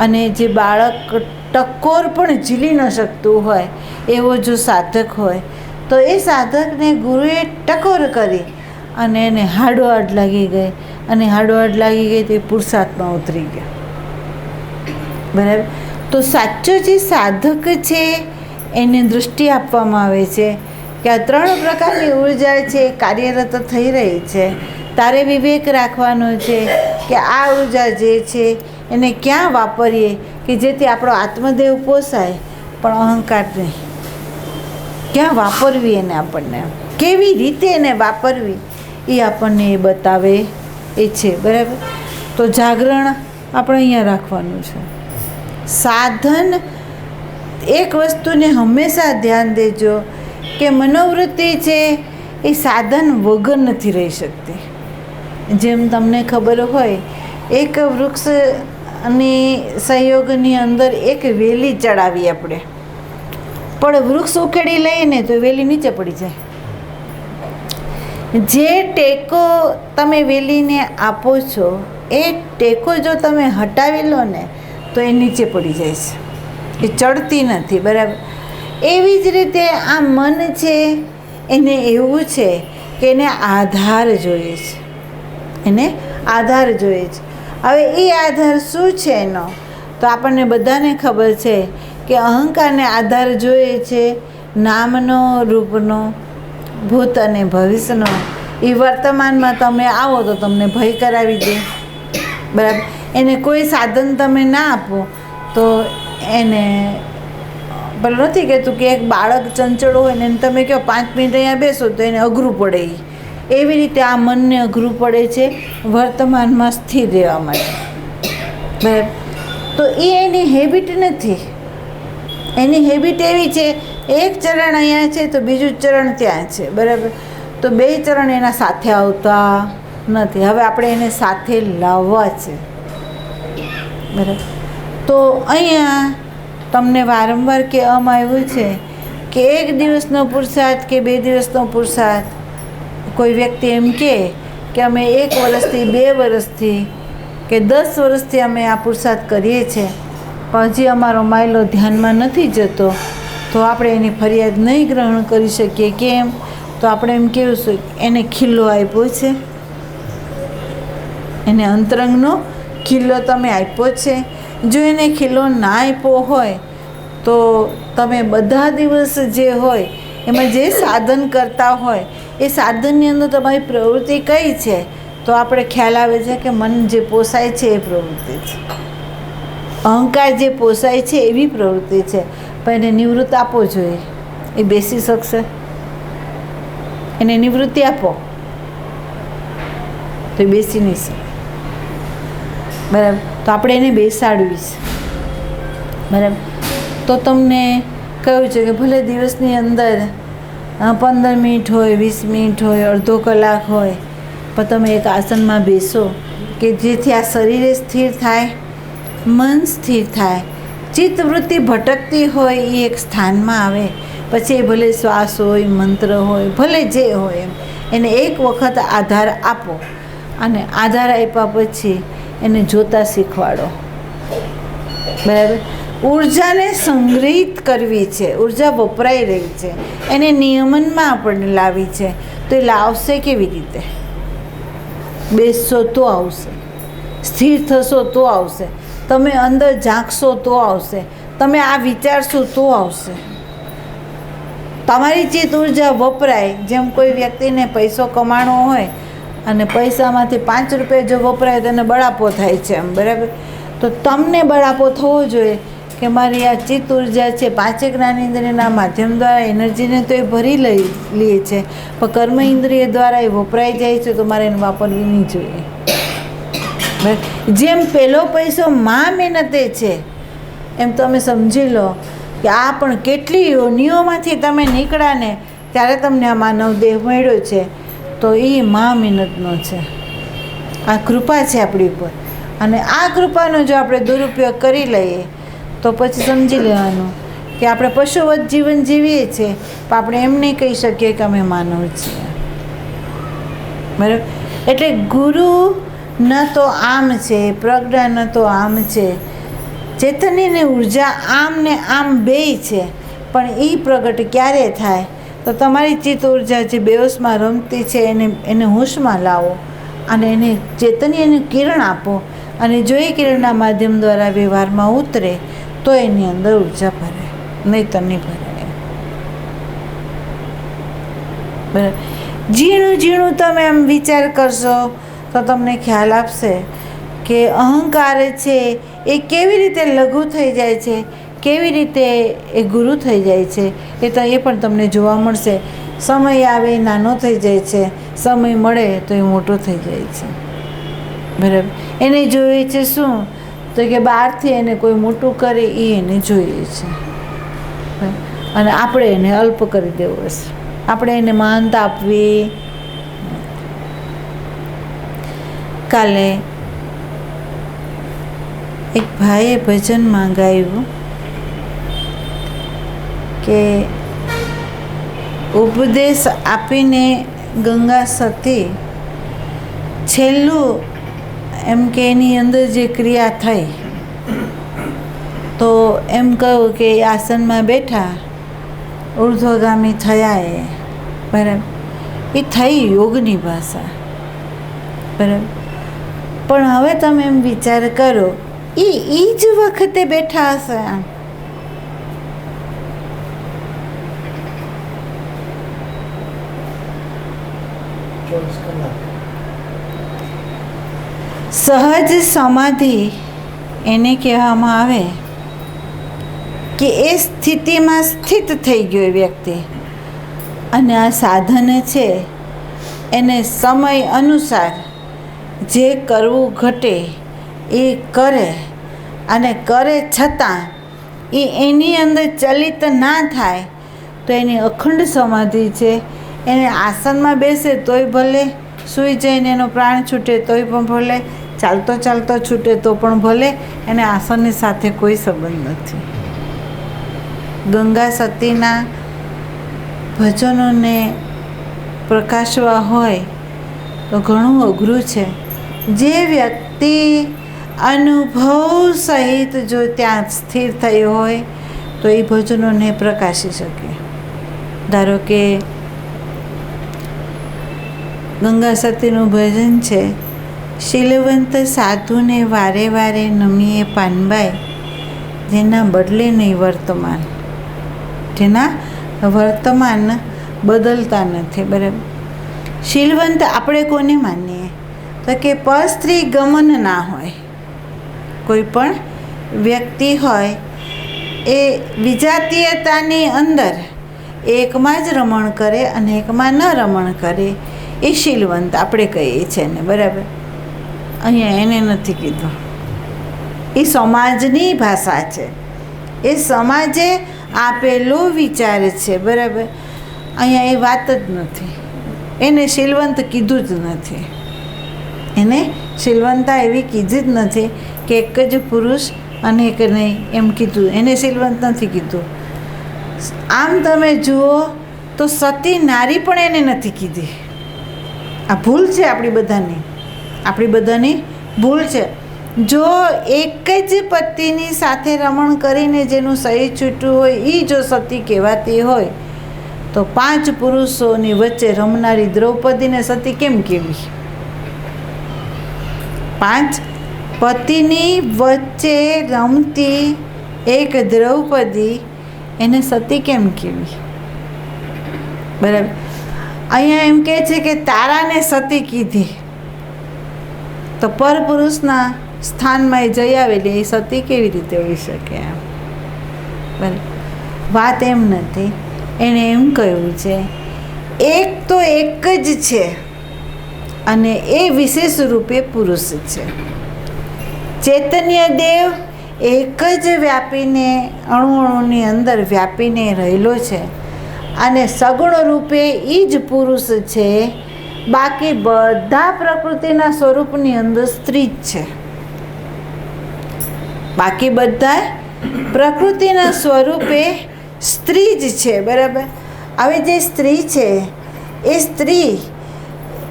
અને જે બાળક ટકોર પણ ઝીલી ન શકતું હોય એવો જો સાધક હોય તો એ સાધકને ગુરુએ ટકોર કરી અને એને હાડોહાડ લાગી ગઈ, અને હાડોહાડ લાગી ગઈ તો એ પુરુષાર્થમાં ઉતરી ગયો. બરાબર? તો સાચો જે સાધક છે એને દૃષ્ટિ આપવામાં આવે છે કે આ ત્રણ પ્રકારની ઉર્જા છે કાર્યરત થઈ રહી છે. તારે વિવેક રાખવાનો છે કે આ ઉર્જા જે છે એને ક્યાં વાપરીએ કે જેથી આપણો આત્મદેવ પોસાય, પણ અહંકાર નહીં. ક્યાં વાપરવી એને, આપણને કેવી રીતે એને વાપરવી એ આપણને એ બતાવે એ છે. બરાબર. તો જાગરણ આપણે અહીંયા રાખવાનું છે. સાધન, એક વસ્તુને હંમેશા ધ્યાન દેજો કે મનોવૃત્તિ છે એ સાધન વગર નથી રહી શકતી. જેમ તમને ખબર હોય, એક વૃક્ષની સંયોગની અંદર એક વેલી ચડાવી આપણે, પણ વૃક્ષ ઉખેડી લઈએ ને તો વેલી નીચે પડી જાય. જે ટેકો તમે વેલીને આપો છો એ ટેકો જો તમે હટાવી લો ને તો એ નીચે પડી જાય છે, એ ચડતી નથી. બરાબર. એવી જ રીતે આ મન છે, એને એવું છે કે એને આધાર જોઈએ છે, એને આધાર જોઈએ છે. હવે એ આધાર શું છે એનો? તો આપણને બધાને ખબર છે કે અહંકારને આધાર જોઈએ છે નામનો, રૂપનો, ભૂત અને ભવિષ્યનો. એ વર્તમાનમાં તમે આવો તો તમને ભય કરાવી દે. બરાબર. એને કોઈ સાધન તમે ના આપો તો એને પેલું નથી કહેતું કે એક બાળક ચંચળ હોય ને તમે કહો 5 મિનિટ અહીંયા બેસો તો એને અઘરું પડે. એવી રીતે આ મનને અઘરું પડે છે વર્તમાનમાં સ્થિર રહેવા માટે. બરાબર. તો એ એની હેબિટ નથી. એની હેબિટ એવી છે, એક ચરણ અહીંયા છે તો બીજું ચરણ ત્યાં છે. બરાબર. તો 2 ચરણ એના સાથે આવતા નથી. હવે આપણે એને સાથે લાવવા છે. બરાબર. તો અહીંયા તમને વારંવાર કહેવામાં આવ્યું છે કે 1 દિવસનો પુરુષાર્થ કે 2 દિવસનો પુરુષાર્થ. કોઈ વ્યક્તિ એમ કહે કે અમે 1 વર્ષથી, 2 વર્ષથી કે 10 વર્ષથી અમે આ પુરુષાર્થ કરીએ છીએ પણ હજી અમારો માયલો ધ્યાનમાં નથી જતો, તો આપણે એની ફરિયાદ નહીં ગ્રહણ કરી શકીએ. કેમ? તો આપણે એમ કહેવું એને ખીલ્લો આપ્યો છે, એને અંતરંગનો ખીલ્લો તમે આપ્યો છે. જો એને ખીલ્લો ના આપ્યો હોય તો તમે બધા દિવસ જે હોય એમાં જે સાધન કરતા હોય એ સાધનની અંદર તમારી પ્રવૃત્તિ કઈ છે, તો આપણે ખ્યાલ આવે છે કે મન જે પોસાય છે એ પ્રવૃત્તિ છે, અહંકાર જે પોસાય છે એવી પ્રવૃત્તિ છે. પણ એને નિવૃત્ત આપવો જોઈએ. એ બેસી શકશે? એને નિવૃત્તિ આપો તો એ બેસી નહીં શકે. બરાબર. તો આપણે એને બેસાડવી છે. બરાબર. તો તમને કહ્યું છે કે ભલે દિવસની અંદર 15 મિનિટ હોય, 20 મિનિટ હોય, અડધો કલાક હોય, પણ તમે એક આસનમાં બેસો કે જેથી આ શરીરે સ્થિર થાય, મન સ્થિર થાય, ચિત્તવૃત્તિ ભટકતી હોય એ એક સ્થાનમાં આવે. પછી એ ભલે શ્વાસ હોય, મંત્ર હોય, ભલે જે હોય એને એક વખત આધાર આપો અને આધાર આપ્યા પછી એને જોતા શીખવાડો. બરાબર. ઉર્જાને સંગ્રહિત કરવી છે, ઉર્જા વપરાઈ રહી છે, એને નિયમનમાં આપણને લાવી છે. તો એ લાવશે કેવી રીતે? બેસશો તો આવશે, સ્થિર થશો તો આવશે, તમે અંદર ઝાંકશો તો આવશે, તમે આ વિચારશો તો આવશે. તમારી ચિત્ત ઉર્જા વપરાય. જેમ કોઈ વ્યક્તિને પૈસો કમાણો હોય અને પૈસામાંથી 5 રૂપિયા જો વપરાય તો એને બળાપો થાય છે એમ. બરાબર. તો તમને બળાપો થવો જોઈએ કે મારી આ ચિત્ત ઉર્જા છે 5 જ્ઞાનેન્દ્રિયના માધ્યમ દ્વારા એનર્જીને તો એ ભરી લે છે, પણ કર્મ ઇન્દ્રિય દ્વારા એ વપરાઈ જાય છે, તો મારે એને વાપરવી નહીં જોઈએ. જેમ પહેલો પૈસો માં મહેનતે છે એમ તમે સમજી લો કે આ પણ કેટલી યોનિઓમાંથી તમે નીકળ્યા ને ત્યારે તમને આ માનવ દેહ મળ્યો છે, તો એ મા મહેનતનો છે. આ કૃપા છે આપણી ઉપર. અને આ કૃપાનો જો આપણે દુરુપયોગ કરી લઈએ તો પછી સમજી લેવાનું કે આપણે પશુવત જીવન જીવીએ છીએ, પણ આપણે એમ નહીં કહી શકીએ કે અમે માનવ છીએ. બરાબર. એટલે ગુરુ ન તો આમ છે, પ્રજ્ઞા ન તો આમ છે, ચેતનની ઉર્જા આમ ને આમ બેય છે. પણ એ પ્રગટ ક્યારે થાય? તો તમારી ચિત્ત ઉર્જા જે બેહોશમાં રમતી છે એને હોશમાં લાવો અને એને ચેતનીયનું કિરણ આપો. અને જો એ કિરણના માધ્યમ દ્વારા વ્યવહારમાં ઉતરે તો એની અંદર ઉર્જા ભરે, નહીં તો નહીં ભરે. બરાબર. ઝીણું ઝીણું તમે આમ વિચાર કરશો તો તમને ખ્યાલ આપશે કે અહંકાર છે એ કેવી રીતે લઘુ થઈ જાય છે, કેવી રીતે એ ગુરુ થઈ જાય છે એ પણ તમને જોવા મળશે. સમય આવે નાનો થઈ જાય છે, સમય મળે તો એ મોટો થઈ જાય છે. બરાબર. એને જોઈએ છે શું? તો કે બહારથી એને કોઈ મોટું કરે એ એને જોઈએ છે, અને આપણે એને અલ્પ કરી દેવો છે. આપણે એને મહાનતા આપવી. કાલે એક ભાઈએ ભજનમાં ગાયું કે ઉપદેશ આપીને ગંગા સતી છેલ્લું એમ કે એની અંદર જે ક્રિયા થઈ, તો એમ કહ્યું કે આસનમાં બેઠા ઉર્ધ્વગામી થયા એ. બરાબર. એ થઈ યોગની ભાષા. બરાબર. પણ હવે તમે એમ વિચાર કરો, એ જ વખતે બેઠા હશે આમ. સહજ સમાધિ એને કહેવામાં આવે કે એ સ્થિતિમાં સ્થિત થઈ ગયો એ વ્યક્તિ, અને આ સાધન છે એને સમય અનુસાર જે કરવું ઘટે એ કરે, અને કરે છતાં એ એની અંદર ચલિત ના થાય તો એની અખંડ સમાધિ છે. એને આસનમાં બેસે તોય ભલે, સૂઈ જઈને એનો પ્રાણ છૂટે તોય પણ ભલે, ચાલતો ચાલતો છૂટે તો પણ ભલે, એને આસનની સાથે કોઈ સંબંધ નથી. ગંગા સતીના ભજનોને પ્રકાશવા હોય તો ઘણું અઘરું છે. જે વ્યક્તિ અનુભવ સહિત જો ત્યાં સ્થિર થયો હોય તો એ ભજનોને પ્રકાશી શકે. ધારો કે ગંગા સતીનું ભજન છે, શીલવંત સાધુને વારે વારે નમીએ પાનબાઈ, જેના બદલે નહીં વર્તમાન. જેના વર્તમાન બદલતા નથી. બરાબર. શીલવંત આપણે કોને માનીએ? તો કે પર સ્ત્રી ગમન ના હોય. કોઈ પણ વ્યક્તિ હોય એ વિજાતીયતાની અંદર એકમાં જ રમણ કરે અને એકમાં ન રમણ કરે, એ શીલવંત આપણે કહીએ છીએ ને. બરાબર. અહીંયા એને નથી કીધું. એ સમાજની ભાષા છે, એ સમાજે આપેલો વિચાર છે. બરાબર. અહીંયા એ વાત જ નથી. એને શીલવંત કીધું જ નથી. એને શીલવંતા એવી કીધી જ નથી કે એક જ પુરુષ અને એક નહીં એમ કીધું. એને શીલવંત નથી કીધું. આમ તમે જુઓ તો સતી નારી પણ એને નથી કીધી. આ ભૂલ છે આપણી બધાની ભૂલ છે. જો એક જ પતિની સાથે રમણ કરીને જેનું શરીર છૂટું હોય એ જો સતી કહેવાતી હોય તો 5 પુરુષોની વચ્ચે રમનારી દ્રૌપદીને સતી કેમ કહેવી? 5 પતિની વચ્ચે રમતી એક દ્રૌપદી એને સતી કેમ કહેવી? બરાબર. અહીંયા એમ કહે છે કે તારાને સતી કીધી, તો પરપુરુષના સ્થાનમાં એ જઈ આવેલી એ સતી કેવી રીતે હોઈ શકે? એમ બરાબર. વાત એમ નથી. એણે એમ કહ્યું છે એક તો એક જ છે અને એ વિશેષ રૂપે પુરુષ છે. ચૈતન્ય દેવ એક જ વ્યાપીને અણુની અંદર વ્યાપીને રહેલો છે, અને સગુણ રૂપે એ જ પુરુષ છે. બાકી બધા પ્રકૃતિના સ્વરૂપની અંદર સ્ત્રી જ છે. બાકી બધા પ્રકૃતિના સ્વરૂપે સ્ત્રી જ છે. બરાબર. હવે જે સ્ત્રી છે એ સ્ત્રી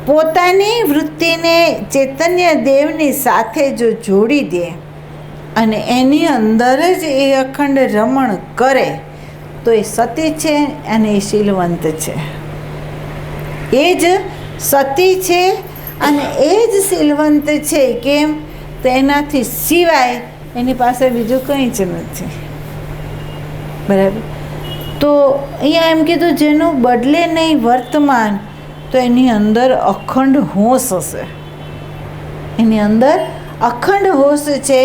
પોતાની વૃત્તિને ચૈતન્ય દેવની સાથે જો જોડી દે અને એની અંદર જ એ અખંડ રમણ કરે તો એ સતી છે અને એ શીલવંત છે. એ જ સતી છે અને એ જ શીલવંત છે. કેમ? તો એનાથી સિવાય એની પાસે બીજું કંઈ જ નથી. બરાબર. તો અહીંયા એમ કીધું જેનું બદલે નહીં વર્તમાન, તો એની અંદર અખંડ હોશ હશે. એની અંદર અખંડ હોશ છે.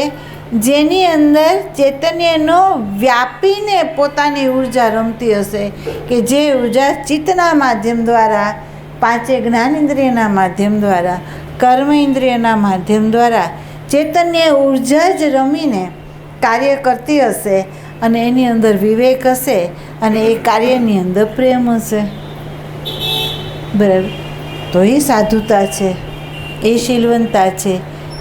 જેની અંદર ચૈતન્યનો વ્યાપીને પોતાની ઉર્જા રમતી હશે, કે જે ઉર્જા ચિત્તના માધ્યમ દ્વારા, પાંચે જ્ઞાનેન્દ્રિયના માધ્યમ દ્વારા, કર્મ ઇન્દ્રિયના માધ્યમ દ્વારા ચૈતન્ય ઉર્જા જ રમીને કાર્ય કરતી હશે, અને એની અંદર વિવેક હશે, અને એ કાર્યની અંદર પ્રેમ હશે. બરાબર. તો એ સાધુતા છે, એ શીલવંતા છે,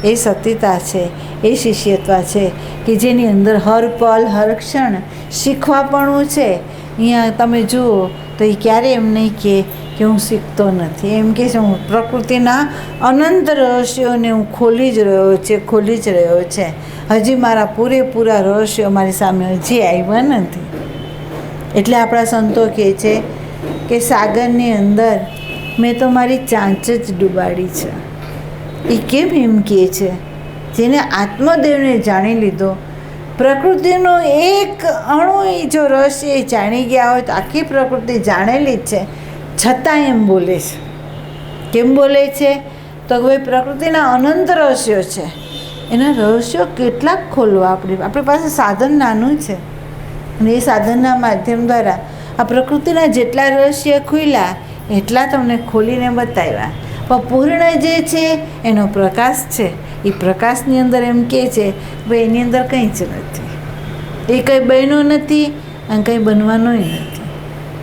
એ સતીતા છે, એ શિષ્યત્વા છે, કે જેની અંદર હર પલ હર ક્ષણ શીખવાપણું છે. અહીંયા તમે જુઓ તો એ ક્યારે એમ નહીં કે હું શીખતો નથી, એમ કે છે હું પ્રકૃતિના અનંત રહસ્યોને હું ખોલી જ રહ્યો છે. હજી મારા પૂરેપૂરા રહસ્યો મારી સામે હજી આવ્યા નથી. એટલે આપણા સંતો કહે છે કે સાગરની અંદર મેં તો મારી ચાંચ જ ડૂબાડી છે. એ કેમ એમ કહે છે? જેને આત્મદેવને જાણી લીધો, પ્રકૃતિનો એક અણુ જો રહસ્ય એ જાણી ગયા હોય તો આખી પ્રકૃતિ જાણેલી જ છે, છતાં એમ બોલે છે. કેમ બોલે છે? તો ભાઈ પ્રકૃતિના અનંત રહસ્યો છે, એના રહસ્યો કેટલાક ખોલવા આપણી પાસે સાધન નાનું છે, અને એ સાધનના માધ્યમ દ્વારા આ પ્રકૃતિના જેટલા રહસ્ય ખુલ્યા એટલા તમને ખોલીને બતાવ્યા. પણ પૂર્ણ જે છે એનો પ્રકાશ છે, એ પ્રકાશની અંદર એમ કહે છે ભાઈ એની અંદર કંઈ જ નથી, એ કંઈ બન્યું નથી અને કંઈ બનવાનુંય નથી.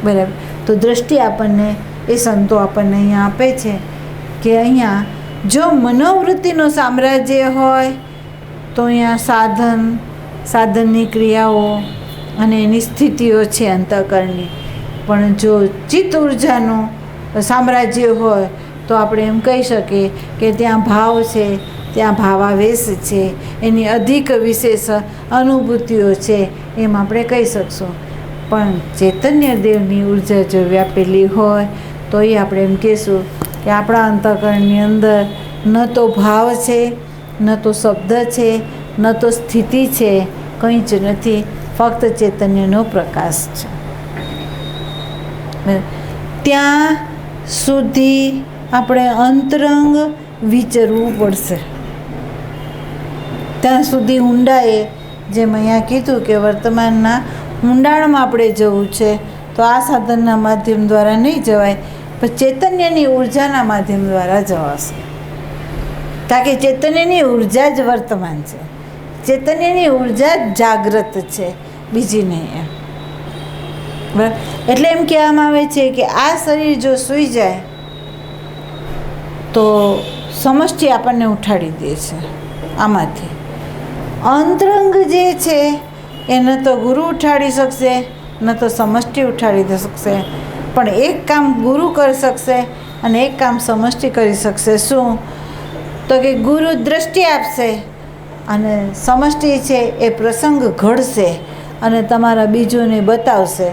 બરાબર. તો દ્રષ્ટિ આપણને એ સંતો આપણને અહીંયા આપે છે કે અહીંયા જો મનોવૃત્તિનું સામ્રાજ્ય હોય તો અહીંયા સાધનની ક્રિયાઓ અને એની સ્થિતિઓ છે અંતઃકરણની. પણ જો ચિત્ત ઉર્જાનું સામ્રાજ્ય હોય તો આપણે એમ કહી શકીએ કે ત્યાં ભાવ છે, ત્યાં ભાવાવેશ છે, એની અધિક વિશેષ અનુભૂતિઓ છે, એમ આપણે કહી શકશું. પણ ચૈતન્ય દેવની ઉર્જા જો વ્યાપેલી હોય તો એ આપણે એમ કહીશું કે આપણા અંતઃકરણની અંદર ન તો ભાવ છે, ન તો શબ્દ છે, ન તો સ્થિતિ છે, કંઈ જ નથી, ફક્ત ચૈતન્યનો પ્રકાશ છે. ત્યાં સુધી આપણે અંતરંગ વિચરવું પડશે. ત્યાં સુધી ઊંડાએ, જેમ અહીંયા કીધું કે વર્તમાનના ઊંડાણમાં આપણે જવું છે, તો આ સાધનના માધ્યમ દ્વારા નહીં જવાય, પણ ચૈતન્યની ઉર્જાના માધ્યમ દ્વારા જવાશે. કારણ કે ચૈતન્યની ઉર્જા જ વર્તમાન છે, ચૈતન્યની ઉર્જા જ જાગૃત છે, બીજી નહીં. એમ બરાબર. એટલે એમ કહેવામાં આવે છે કે આ શરીર જો સૂઈ જાય તો સમષ્ટિ આપણને ઉઠાડી દે છે આમાંથી. અંતરંગ જે છે એ ન તો ગુરુ ઉઠાડી શકશે, ન તો સમષ્ટિ ઉઠાડી શકશે, પણ એક કામ ગુરુ કરી શકશે અને એક કામ સમષ્ટિ કરી શકશે. શું? તો કે ગુરુ દ્રષ્ટિ આપશે અને સમષ્ટિ છે એ પ્રસંગ ઘડશે અને તમારા બીજોને બતાવશે.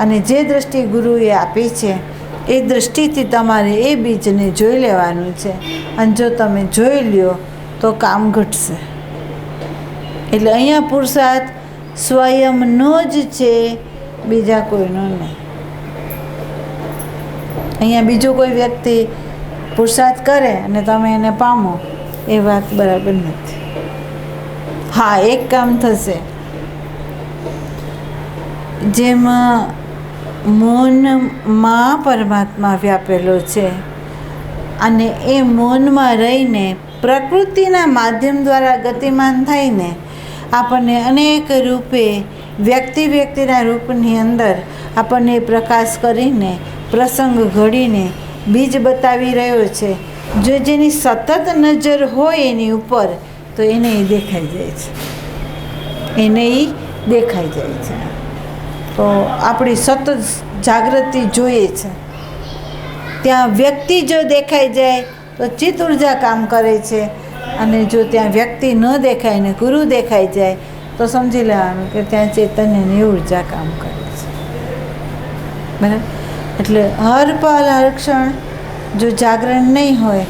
અને જે દ્રષ્ટિ ગુરુએ આપી છે એ દ્રષ્ટિથી તમારે એ બીજને જોઈ લેવાનું છે, અને જો તમે જોઈ લ્યો તો કામ ઘટશે. એટલે અહીંયા પુરુષાર્થ સ્વયંનો જ છે, બીજા કોઈનો નહીં. અહીંયા બીજો કોઈ વ્યક્તિ પુરુષાર્થ કરે અને તમે એને પામો, એ વાત બરાબર નથી. હા, એક કામ થશે, જેમાં મૌનમાં પરમાત્મા વ્યાપેલો છે, અને એ મૌનમાં રહીને પ્રકૃતિના માધ્યમ દ્વારા ગતિમાન થઈને આપણને અનેક રૂપે વ્યક્તિના રૂપની અંદર આપણને પ્રકાશ કરીને પ્રસંગ ઘડીને બીજ બતાવી રહ્યો છે. જો જેની સતત નજર હોય એની ઉપર તો એને એ દેખાઈ જાય છે, એને એ દેખાઈ જાય છે. તો આપણી સતત જાગૃતિ જોઈએ છે. ત્યાં વ્યક્તિ જો દેખાઈ જાય તો ચિત્ત ઉર્જા કામ કરે છે, અને જો ત્યાં વ્યક્તિ ન દેખાય ને ગુરુ દેખાઈ જાય તો સમજી લેવાનું કે ત્યાં ચૈતન્યની ઉર્જા કામ કરે છે. બરાબર. એટલે હર પલ હર ક્ષણ જો જાગરણ નહીં હોય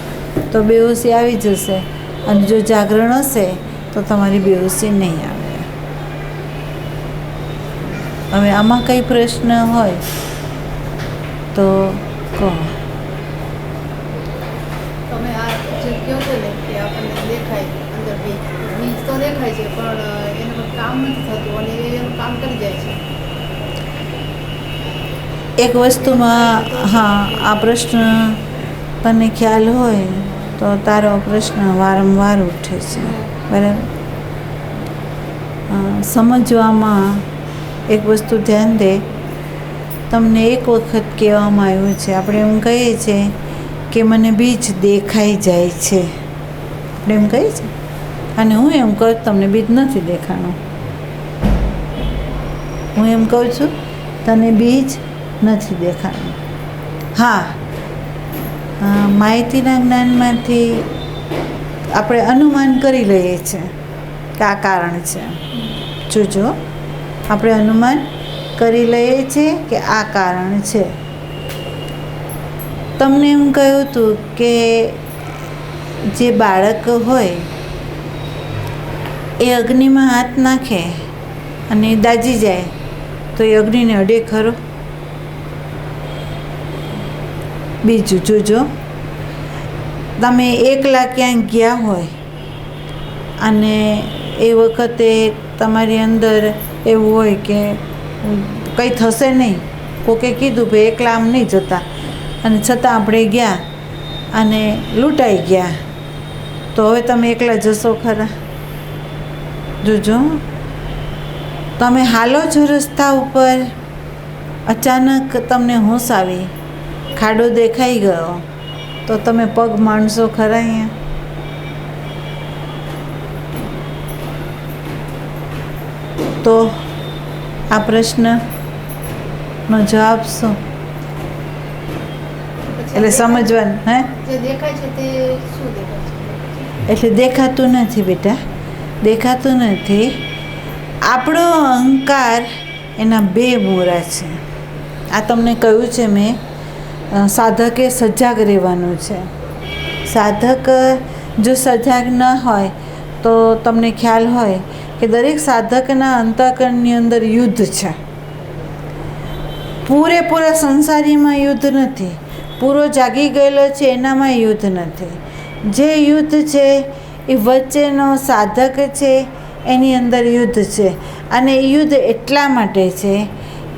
તો બેહોશી આવી જશે, અને જો જાગરણ હશે તો તમારી બેહોશી નહીં આવે. હવે આમાં કંઈ પ્રશ્ન હોય તો કહો. તમે આ જે કહો છો ને કે આપણને દેખાય અંદર બીજ તો દેખાય છે પણ એનું કામ નથી થતું અને એ એનું કામ કરી જાય છે. એક વસ્તુમાં હા, આ પ્રશ્ન તને ખ્યાલ હોય તો તારો પ્રશ્ન વારંવાર ઉઠે છે, બરાબર. સમજવામાં એક વસ્તુ ધ્યાન દે. તમને એક વખત કહેવામાં આવ્યું છે, આપણે એમ કહીએ છીએ કે મને બીજ દેખાઈ જાય છે, આપણે એમ કહીએ છીએ. અને હું એમ કહું તમને બીજ નથી દેખાણું. હું એમ કહું છું તને બીજ નથી દેખાણું. હા, માહિતીના જ્ઞાનમાંથી આપણે અનુમાન કરી લઈએ છીએ કે આ કારણ છે. જોજો, આપણે અનુમાન કરી લઈએ છીએ કે આ કારણ છે. તમને એમ કહ્યું હતું કે જે બાળક હોય એ અગ્નિમાં હાથ નાખે અને દાજી જાય તો એ અગ્નિને અડે ખરો? બીજું જોજો, તમે એકલા ક્યાંક ગયા હોય અને એ વખતે તમારી અંદર એવું હોય કે કંઈ થશે નહીં, કોકે કીધું ભાઈ એકલા આમ નહીં જતા, અને છતાં આપણે ગયા અને લૂંટાઈ ગયા, તો હવે તમે એકલા જશો ખરા? જોજો, તમે હાલો છો રસ્તા ઉપર, અચાનક તમને હોશ આવી, ખાડો દેખાઈ ગયો, તો તમે પગ માંડશો ખરા અહીંયા? તો આ પ્રશ્નનો જવાબ શું? એટલે સમજવાનું હે? જે દેખાય છે તે શું દેખાય છે? એટલે દેખાતું નથી બેટા, દેખાતું નથી. આપણો અહંકાર એના બે મૂળા છે. આ તમને કહ્યું છે મેં, સાધકે સજાગ રહેવાનું છે. સાધક જો સજાગ ન હોય તો તમને ખ્યાલ હોય કે દરેક સાધકના અંતઃકરણની અંદર યુદ્ધ છે. પૂરેપૂરા સંસારીમાં યુદ્ધ નથી, પૂરો જાગી ગયેલો છે એનામાં યુદ્ધ નથી. જે યુદ્ધ છે એ વચ્ચેનો સાધક છે એની અંદર યુદ્ધ છે. અને એ યુદ્ધ એટલા માટે છે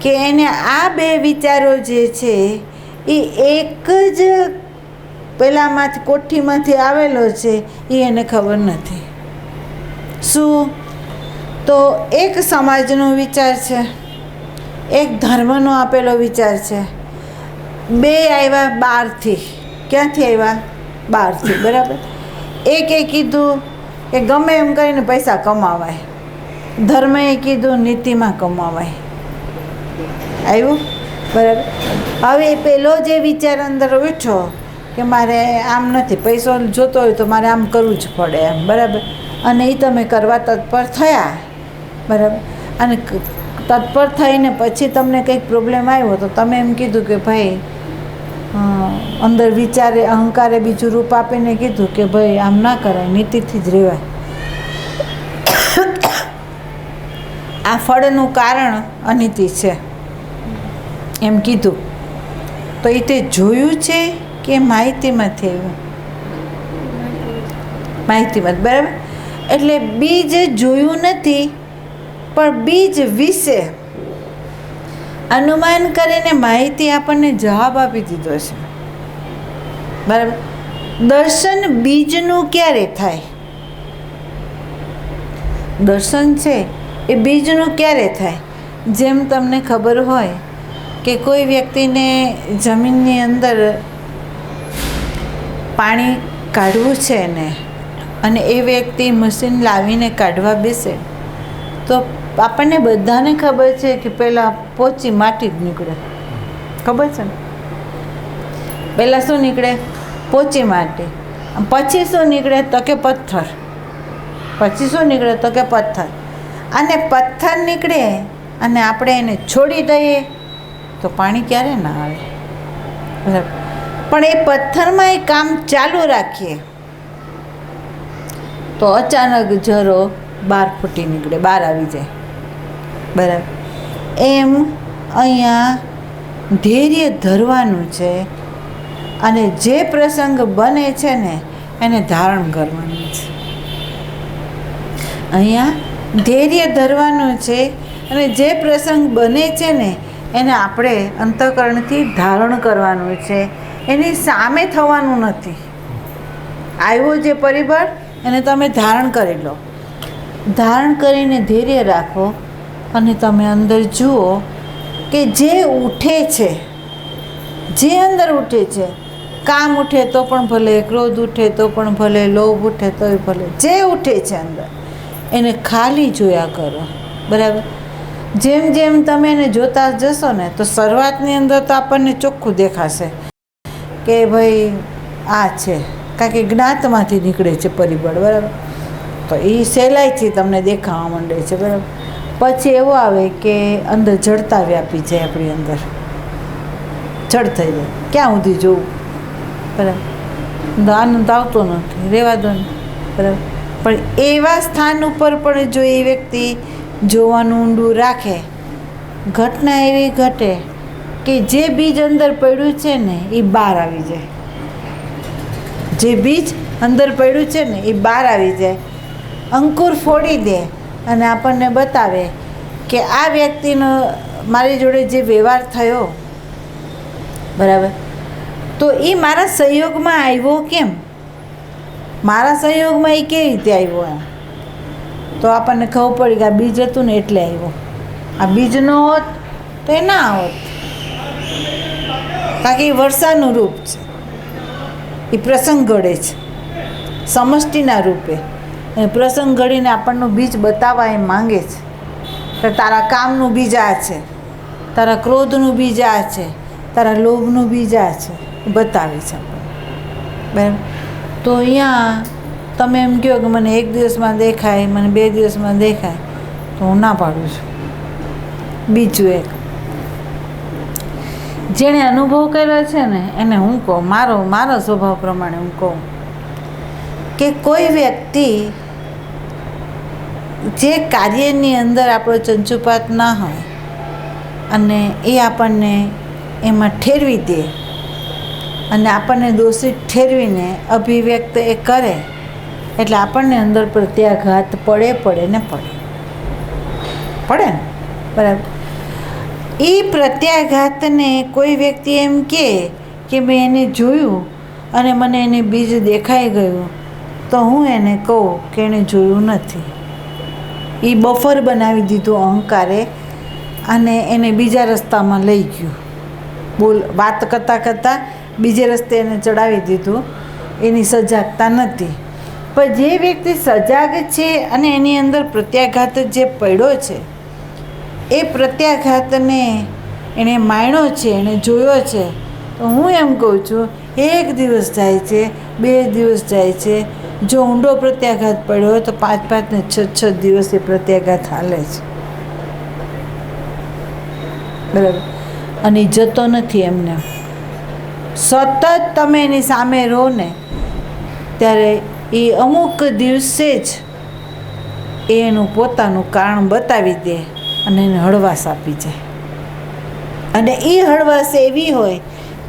કે એને આ બે વિચારો જે છે એ એક જ પેલામાંથી કોઠીમાંથી આવેલો છે એ એને ખબર નથી. શું? તો એક સમાજનો વિચાર છે, એક ધર્મનો આપેલો વિચાર છે. બે આવ્યા બહારથી. ક્યાંથી આવ્યા? બહારથી, બરાબર. એકે કીધું કે ગમે એમ કરીને પૈસા કમાવાય, ધર્મએ કીધું નીતિમાં કમાવાય. આવ્યું? બરાબર. હવે પેલો જે વિચાર અંદર ઉઠ્યો કે મારે આમ નથી, પૈસો જોતો હોય તો મારે આમ કરવું જ પડે એમ, બરાબર. અને એ તમે કરવા તત્પર થયા, બરાબર. અને તત્પર થઈને પછી તમને કંઈક પ્રોબ્લેમ આવ્યો તો તમે એમ કીધું કે ભાઈ અંદર વિચારે અહંકારે બીજું રૂપ આપીને કીધું કે ભાઈ આમ ના કરાય, નીતિથી જ રહેવાય. આ ફળનું કારણ અનીતિ છે એમ કીધું. તો એ તે જોયું છે કે માહિતીમાંથી આવ્યું? માહિતીમાં, બરાબર. એટલે બીજ જોયું નથી પણ બીજ વિશે અનુમાન કરીને માહિતી આપણને જવાબ આપી દીધો છે, બરાબર. દર્શન બીજનું ક્યારે થાય? દર્શન છે એ બીજનું ક્યારે થાય? જેમ તમને ખબર હોય કે કોઈ વ્યક્તિને જમીનની અંદર પાણી કાઢવું છે ને, અને એ વ્યક્તિ મશીન લાવીને કાઢવા બેસે તો આપણને બધાને ખબર છે કે પહેલાં પોચી માટી જ નીકળે, ખબર છે ને? પહેલાં શું નીકળે? પોચી માટી. પછી શું નીકળે? તો કે પથ્થર. પછી શું નીકળે? તો કે પથ્થર. અને પથ્થર નીકળે અને આપણે એને છોડી દઈએ તો પાણી ક્યારે ના આવે, બરાબર. પણ એ પથ્થરમાં એ કામ ચાલુ રાખીએ તો અચાનક ઝરો બહાર ફૂટી નીકળે, બહાર આવી જાય, બરાબર. એમ અહીંયા ધૈર્ય ધરવાનું છે અને જે પ્રસંગ બને છે ને એને ધારણ કરવાનું છે. અહીંયા ધૈર્ય ધરવાનું છે અને જે પ્રસંગ બને છે ને એને આપણે અંતઃકરણથી ધારણ કરવાનું છે, એની સામે થવાનું નથી. આવ્યો જે પરિબળ એને તમે ધારણ કરી લો, ધારણ કરીને ધૈર્ય રાખો અને તમે અંદર જુઓ કે જે ઉઠે છે, જે અંદર ઉઠે છે, કામ ઉઠે તો પણ ભલે, ક્રોધ ઉઠે તો પણ ભલે, લોભ ઉઠે તોય ભલે, જે ઉઠે છે અંદર એને ખાલી જોયા કરો. બરાબર? જેમ જેમ તમે એને જોતા જશો ને તો શરૂઆતની અંદર તો આપણને ચોખ્ખું દેખાશે કે ભાઈ આ છે, કારણ કે જ્ઞાતમાંથી નીકળે છે પરિબળ. બરાબર? તો એ સહેલાઈથી તમને દેખાવા માંડે છે. બરાબર? પછી એવું આવે કે અંદર જડતા વ્યાપી જાય, આપણી અંદર જડ થઈ જાય, ક્યાં સુધી જોવું. બરાબર? આનંદ આવતો નથી, રહેવા દો ને. બરાબર? પણ એવા સ્થાન ઉપર પણ જો એ વ્યક્તિ જોવાનું ઊંડું રાખે, ઘટના એવી ઘટે કે જે બીજ અંદર પડ્યું છે ને એ બહાર આવી જાય. જે બીજ અંદર પડ્યું છે ને એ બહાર આવી જાય, અંકુર ફોડી દે અને આપણને બતાવે કે આ વ્યક્તિનો મારી જોડે જે વ્યવહાર થયો, બરાબર, તો એ મારા સહયોગમાં આવ્યો કેમ, મારા સહયોગમાં એ કેવી રીતે આવ્યો એમ. તો આપણને ખબર પડી કે આ બીજ હતું ને એટલે આવ્યો. આ બીજ ન હોત તો એ ના હોત, કારણ કે એ વર્ષાનું રૂપ છે, એ પ્રસંગ ઘડે છે સમષ્ટિના રૂપે. અને પ્રસંગ ઘડીને આપણનું બીજ બતાવવા એ માંગે છે કે તારા કામનું બીજ આ છે, તારા ક્રોધનું બીજ આ છે, તારા લોભનું બીજ આ છે, એ બતાવે છે આપણને. બરાબર? તો અહીંયા તમે એમ કહો કે મને એક દિવસમાં દેખાય, મને 2 દિવસમાં દેખાય, તો હું ના પાડું છું. બીજું એક જેણે અનુભવ કર્યો છે ને એને હું કહું, મારો સ્વભાવ પ્રમાણે હું કહું કે કોઈ વ્યક્તિ જે કાર્યની અંદર આપણો ચંચુપાત ના હોય અને એ આપણને એમાં ઠેરવી દે અને આપણને દોષિત ઠેરવીને અભિવ્યક્ત એ કરે એટલે આપણને અંદર પ્રત્યાઘાત પડે ને. બરાબર? એ પ્રત્યાઘાતને કોઈ વ્યક્તિ એમ કે મેં એને જોયું અને મને એને બીજ દેખાઈ ગયું, તો હું એને કહું કે એણે જોયું નથી. એ બફર બનાવી દીધું અહંકારે અને એને બીજા રસ્તામાં લઈ ગયું. વાત કરતાં બીજે રસ્તે એને ચડાવી દીધું. એની સજાગતા નથી. પણ જે વ્યક્તિ સજાગ છે અને એની અંદર પ્રત્યાઘાત જે પડ્યો છે એ પ્રત્યાઘાતને એણે માણ્યો છે, એણે જોયો છે, તો હું એમ કહું છું 1 દિવસ જાય છે, 2 દિવસ જાય છે, જો ઊંડો પ્રત્યાઘાત પડ્યો હોય તો 5 ને 6 દિવસ એ પ્રત્યાઘાત હાલે છે. બરાબર? અને જતો નથી એમને. સતત તમે એની સામે રહો ને ત્યારે એ અમુક દિવસે જ એનું પોતાનું કારણ બતાવી દે અને એને હળવાશ આપી જાય. અને એ હળવાશ એવી હોય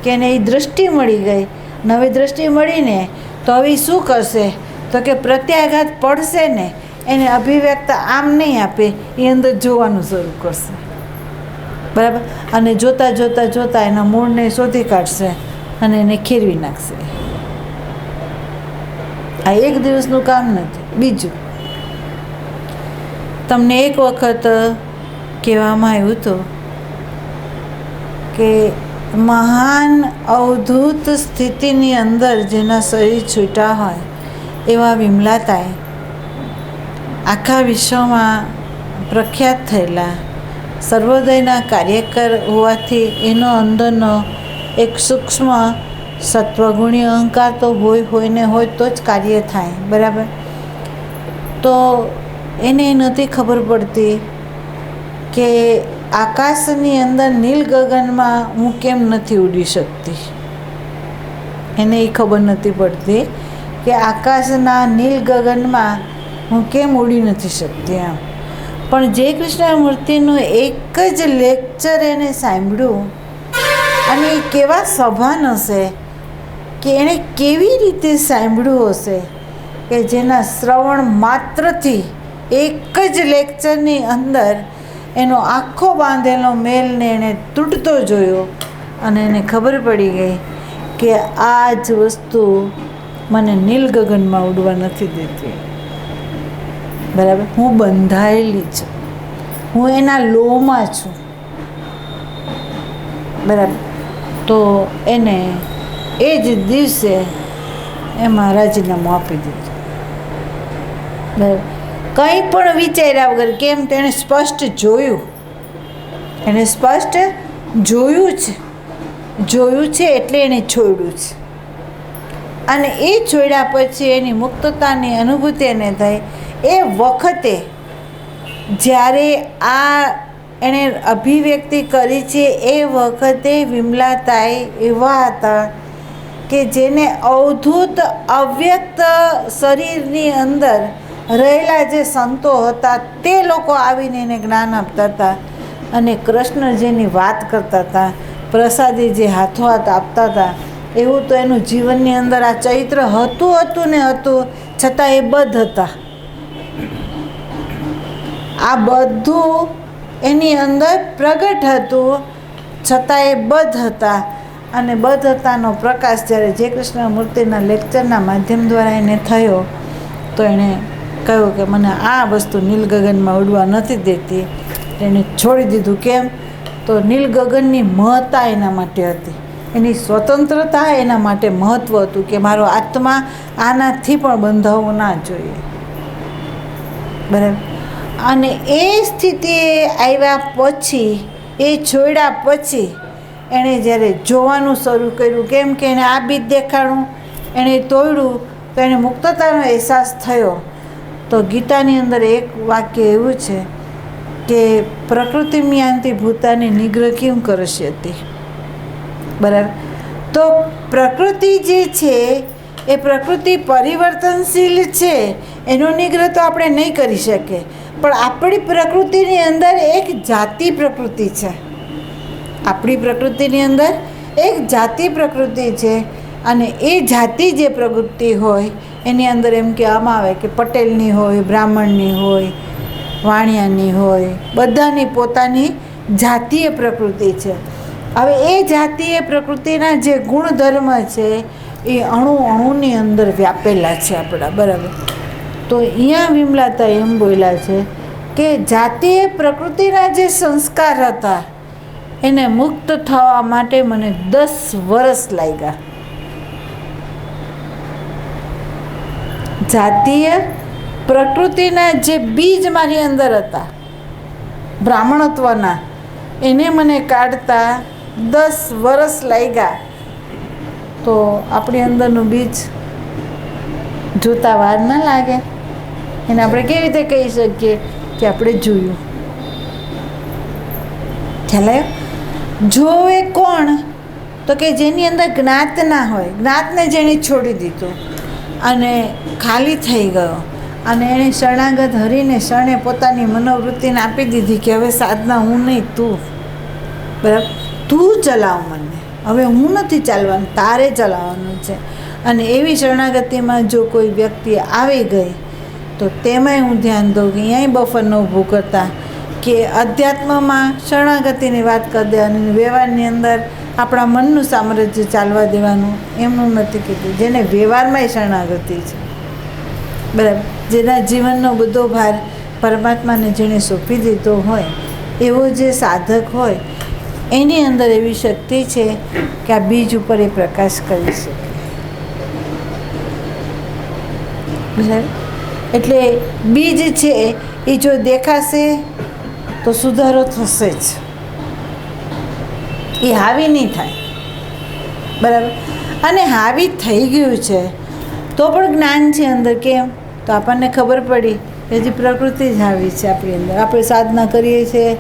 કે એને એ દૃષ્ટિ મળી ગઈ, નવી દૃષ્ટિ મળીને તો હવે શું કરશે, તો કે પ્રત્યાઘાત પડશે ને એને અભિવ્યક્ત આમ નહીં આપે, એ અંદર જોવાનું શરૂ કરશે. બરાબર? અને જોતાં એના મૂળને શોધી કાઢશે અને એને ખેરવી નાખશે. આ 1 દિવસનું કામ નથી. બીજું, તમને એક વખત કહેવામાં આવ્યું હતું કે મહાન અવધૂત સ્થિતિની અંદર જેના શરીર છૂટા હોય એવા વિમલાતાએ આખા વિશ્વમાં પ્રખ્યાત થયેલા સર્વોદયના કાર્યકર હોવાથી એનો અંદરનો એક સૂક્ષ્મ સત્વગુણી અહંકાર તો હોય તો જ કાર્ય થાય. બરાબર? તો એને નહોતી ખબર પડતી કે આકાશની અંદર નીલ ગગનમાં હું કેમ નથી ઉડી શકતી. એને એ ખબર નથી પડતી કે આકાશના નીલ ગગનમાં હું કેમ ઉડી નથી શકતી એમ. પણ જય કૃષ્ણમૂર્તિનું એક જ લેક્ચર એને સાંભળ્યું અને એ કેવા સભાન હશે કે એણે કેવી રીતે સાંભળ્યું હશે કે જેના શ્રવણ માત્રથી એક જ લેક્ચરની અંદર એનો આખો બાંધેલો મેલને એણે તૂટતો જોયો અને એને ખબર પડી ગઈ કે આ જ વસ્તુ મને નીલ ગગનમાં ઉડવા નથી દેતી. બરાબર, હું બંધાયેલી છું, હું એના લોમાં છું. બરાબર, તો એને એ જ દિવસે એમાં રાજીનામું આપી દીધું. બરાબર, કંઈ પણ વિચાર્યા વગર. કેમ? તેણે સ્પષ્ટ જોયું, એને સ્પષ્ટ જોયું છે એટલે એણે છોડ્યું છે. અને એ છોડ્યા પછી એની મુક્તતાની અનુભૂતિ એને થઈ. એ વખતે જ્યારે આ એણે અભિવ્યક્તિ કરી છે એ વખતે વિમલાતાઈ એવા હતા કે જેને અવધૂત અવ્યક્ત શરીરની અંદર રહેલા જે સંતો હતા તે લોકો આવીને એને જ્ઞાન આપતા હતા અને કૃષ્ણ જેની વાત કરતા હતા, પ્રસાદી જે હાથોહાથ આપતા હતા, એવું તો એનું જીવનની અંદર આ ચૈત્ર હતું ને હતું, છતાં એ બદ્ધ હતા. આ બધું એની અંદર પ્રગટ હતું, છતાં એ બદ્ધ હતા. અને બદ્ધતાનો પ્રકાશ જ્યારે જય કૃષ્ણ મૂર્તિના લેક્ચરના માધ્યમ દ્વારા એને થયો તો એણે કહ્યું કે મને આ વસ્તુ નીલ ગગનમાં ઉડવા નથી દેતી. એણે છોડી દીધું. કેમ? તો નીલ ગગનની મહત્તા એના માટે હતી, એની સ્વતંત્રતા એના માટે મહત્ત્વ હતું કે મારો આત્મા આનાથી પણ બંધાવવો ના જોઈએ. બરાબર, અને એ સ્થિતિએ આવ્યા પછી, એ છોડ્યા પછી એણે જ્યારે જોવાનું શરૂ કર્યું, કેમ કે એણે આ બીજ દેખાડું, એણે તોડ્યું તો એને મુક્તતાનો અહેસાસ થયો. તો ગીતાની અંદર એક વાક્ય એવું છે કે પ્રકૃતિ યાન્તિ ભૂતાની નિગ્રહ કેમ કરશે હતી. બરાબર, તો પ્રકૃતિ જે છે એ પ્રકૃતિ પરિવર્તનશીલ છે, એનો નિગ્રહ તો આપણે નહીં કરી શકીએ. પણ આપણી પ્રકૃતિની અંદર એક જાતિ પ્રકૃતિ છે. આપણી પ્રકૃતિની અંદર એક જાતિ પ્રકૃતિ છે. અને એ જાતિ જે પ્રકૃતિ હોય એની અંદર એમ કહેવામાં આવે કે પટેલની હોય, બ્રાહ્મણની હોય, વાણિયાની હોય, બધાની પોતાની જાતીય પ્રકૃતિ છે. હવે એ જાતીય પ્રકૃતિના જે ગુણધર્મ છે એ અણુની અંદર વ્યાપેલા છે આપણા. બરાબર, તો અહીંયા વિમલાતા એમ બોલ્યા છે કે જાતીય પ્રકૃતિના જે સંસ્કાર હતા એને મુક્ત થવા માટે મને 10 વર્ષ લાગ્યા. જાતીય પ્રકૃતિના જે બીજ મારી અંદર હતા બ્રાહ્મણત્વના, એને મને કાઢતા 10 વર્ષ લાગ્યા. તો આપણી અંદરનું બીજ જોતા વાર ના લાગે. એને આપણે કેવી રીતે કહી શકીએ કે આપણે જોયું. ખ્યાલ આવ્યો? જોવે કોણ? તો કે જેની અંદર જ્ઞાત ના હોય, જ્ઞાતને જેણે છોડી દીધો અને ખાલી થઈ ગયો અને એણે શરણાગત હરીને શરણે પોતાની મનોવૃત્તિને આપી દીધી કે હવે સાધના હું નહીં, તું. બરાબર, તું ચલાવ મને, હવે હું નથી ચાલવાનું, તારે ચલાવવાનું છે. અને એવી શરણાગતિમાં જો કોઈ વ્યક્તિ આવી ગઈ તો તેમાંય હું ધ્યાન દઉં કે અહીંયાય બફર ન ઊભું કરતા કે અધ્યાત્મમાં શરણાગતિની વાત કરી દેવાની, વ્યવહારની અંદર આપણા મનનું સામ્રાજ્ય ચાલવા દેવાનું, એમનું નથી કીધું. જેને વ્યવહારમાંય શરણાગતિ છે, બરાબર, જેના જીવનનો બધો ભાર પરમાત્માને જેણે સોંપી દીધો હોય એવો જે સાધક હોય એની અંદર એવી શક્તિ છે કે આ બીજ ઉપર એ પ્રકાશ કરી શકે. બરાબર, એટલે બીજ છે એ જો દેખાશે તો સુધારો થશે જ, એ હાવી નહીં થાય. બરાબર, અને હાવી થઈ ગયું છે તો પણ જ્ઞાન છે અંદર. કેમ? તો આપણને ખબર પડી કે હજી પ્રકૃતિ જ હાવી છે આપણી અંદર. આપણે સાધના કરીએ છીએ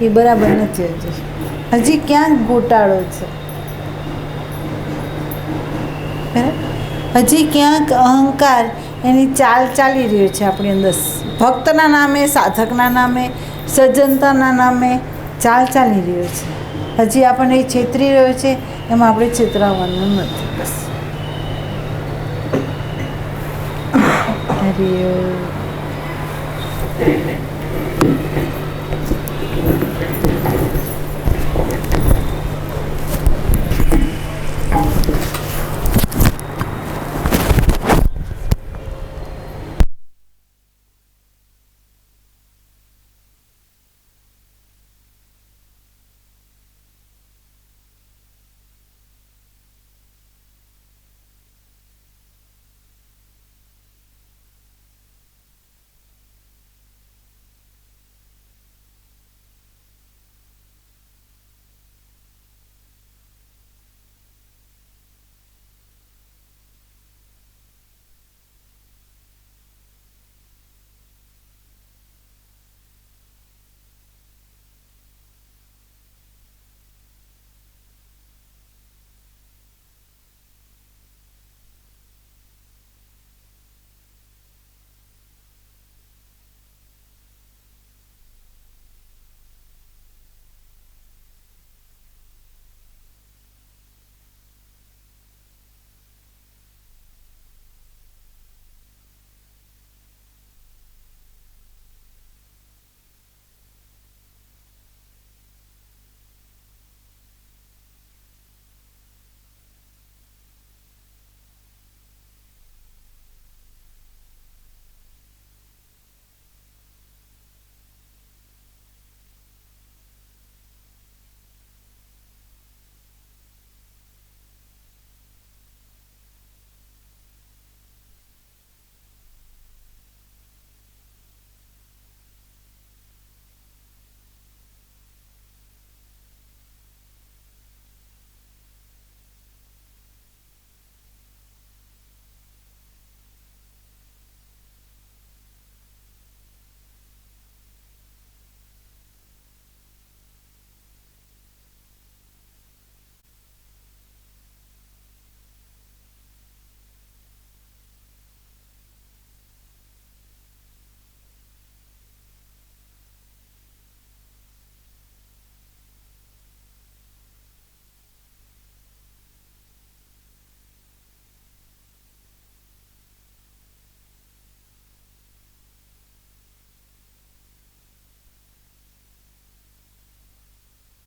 એ બરાબર નથી, હજી ક્યાંક ગોટાળો છે. બરાબર, હજી ક્યાંક અહંકાર એની ચાલ ચાલી રહ્યો છે આપણી અંદર. ભક્તના નામે, સાધકના નામે, સજ્જનતાના નામે ચાલ ચાલી રહ્યો છે. હજી આપણને એ છેતરી રહ્યો છે, એમાં આપણે છેતરાવાનું નથી. બસ. હરિ નથી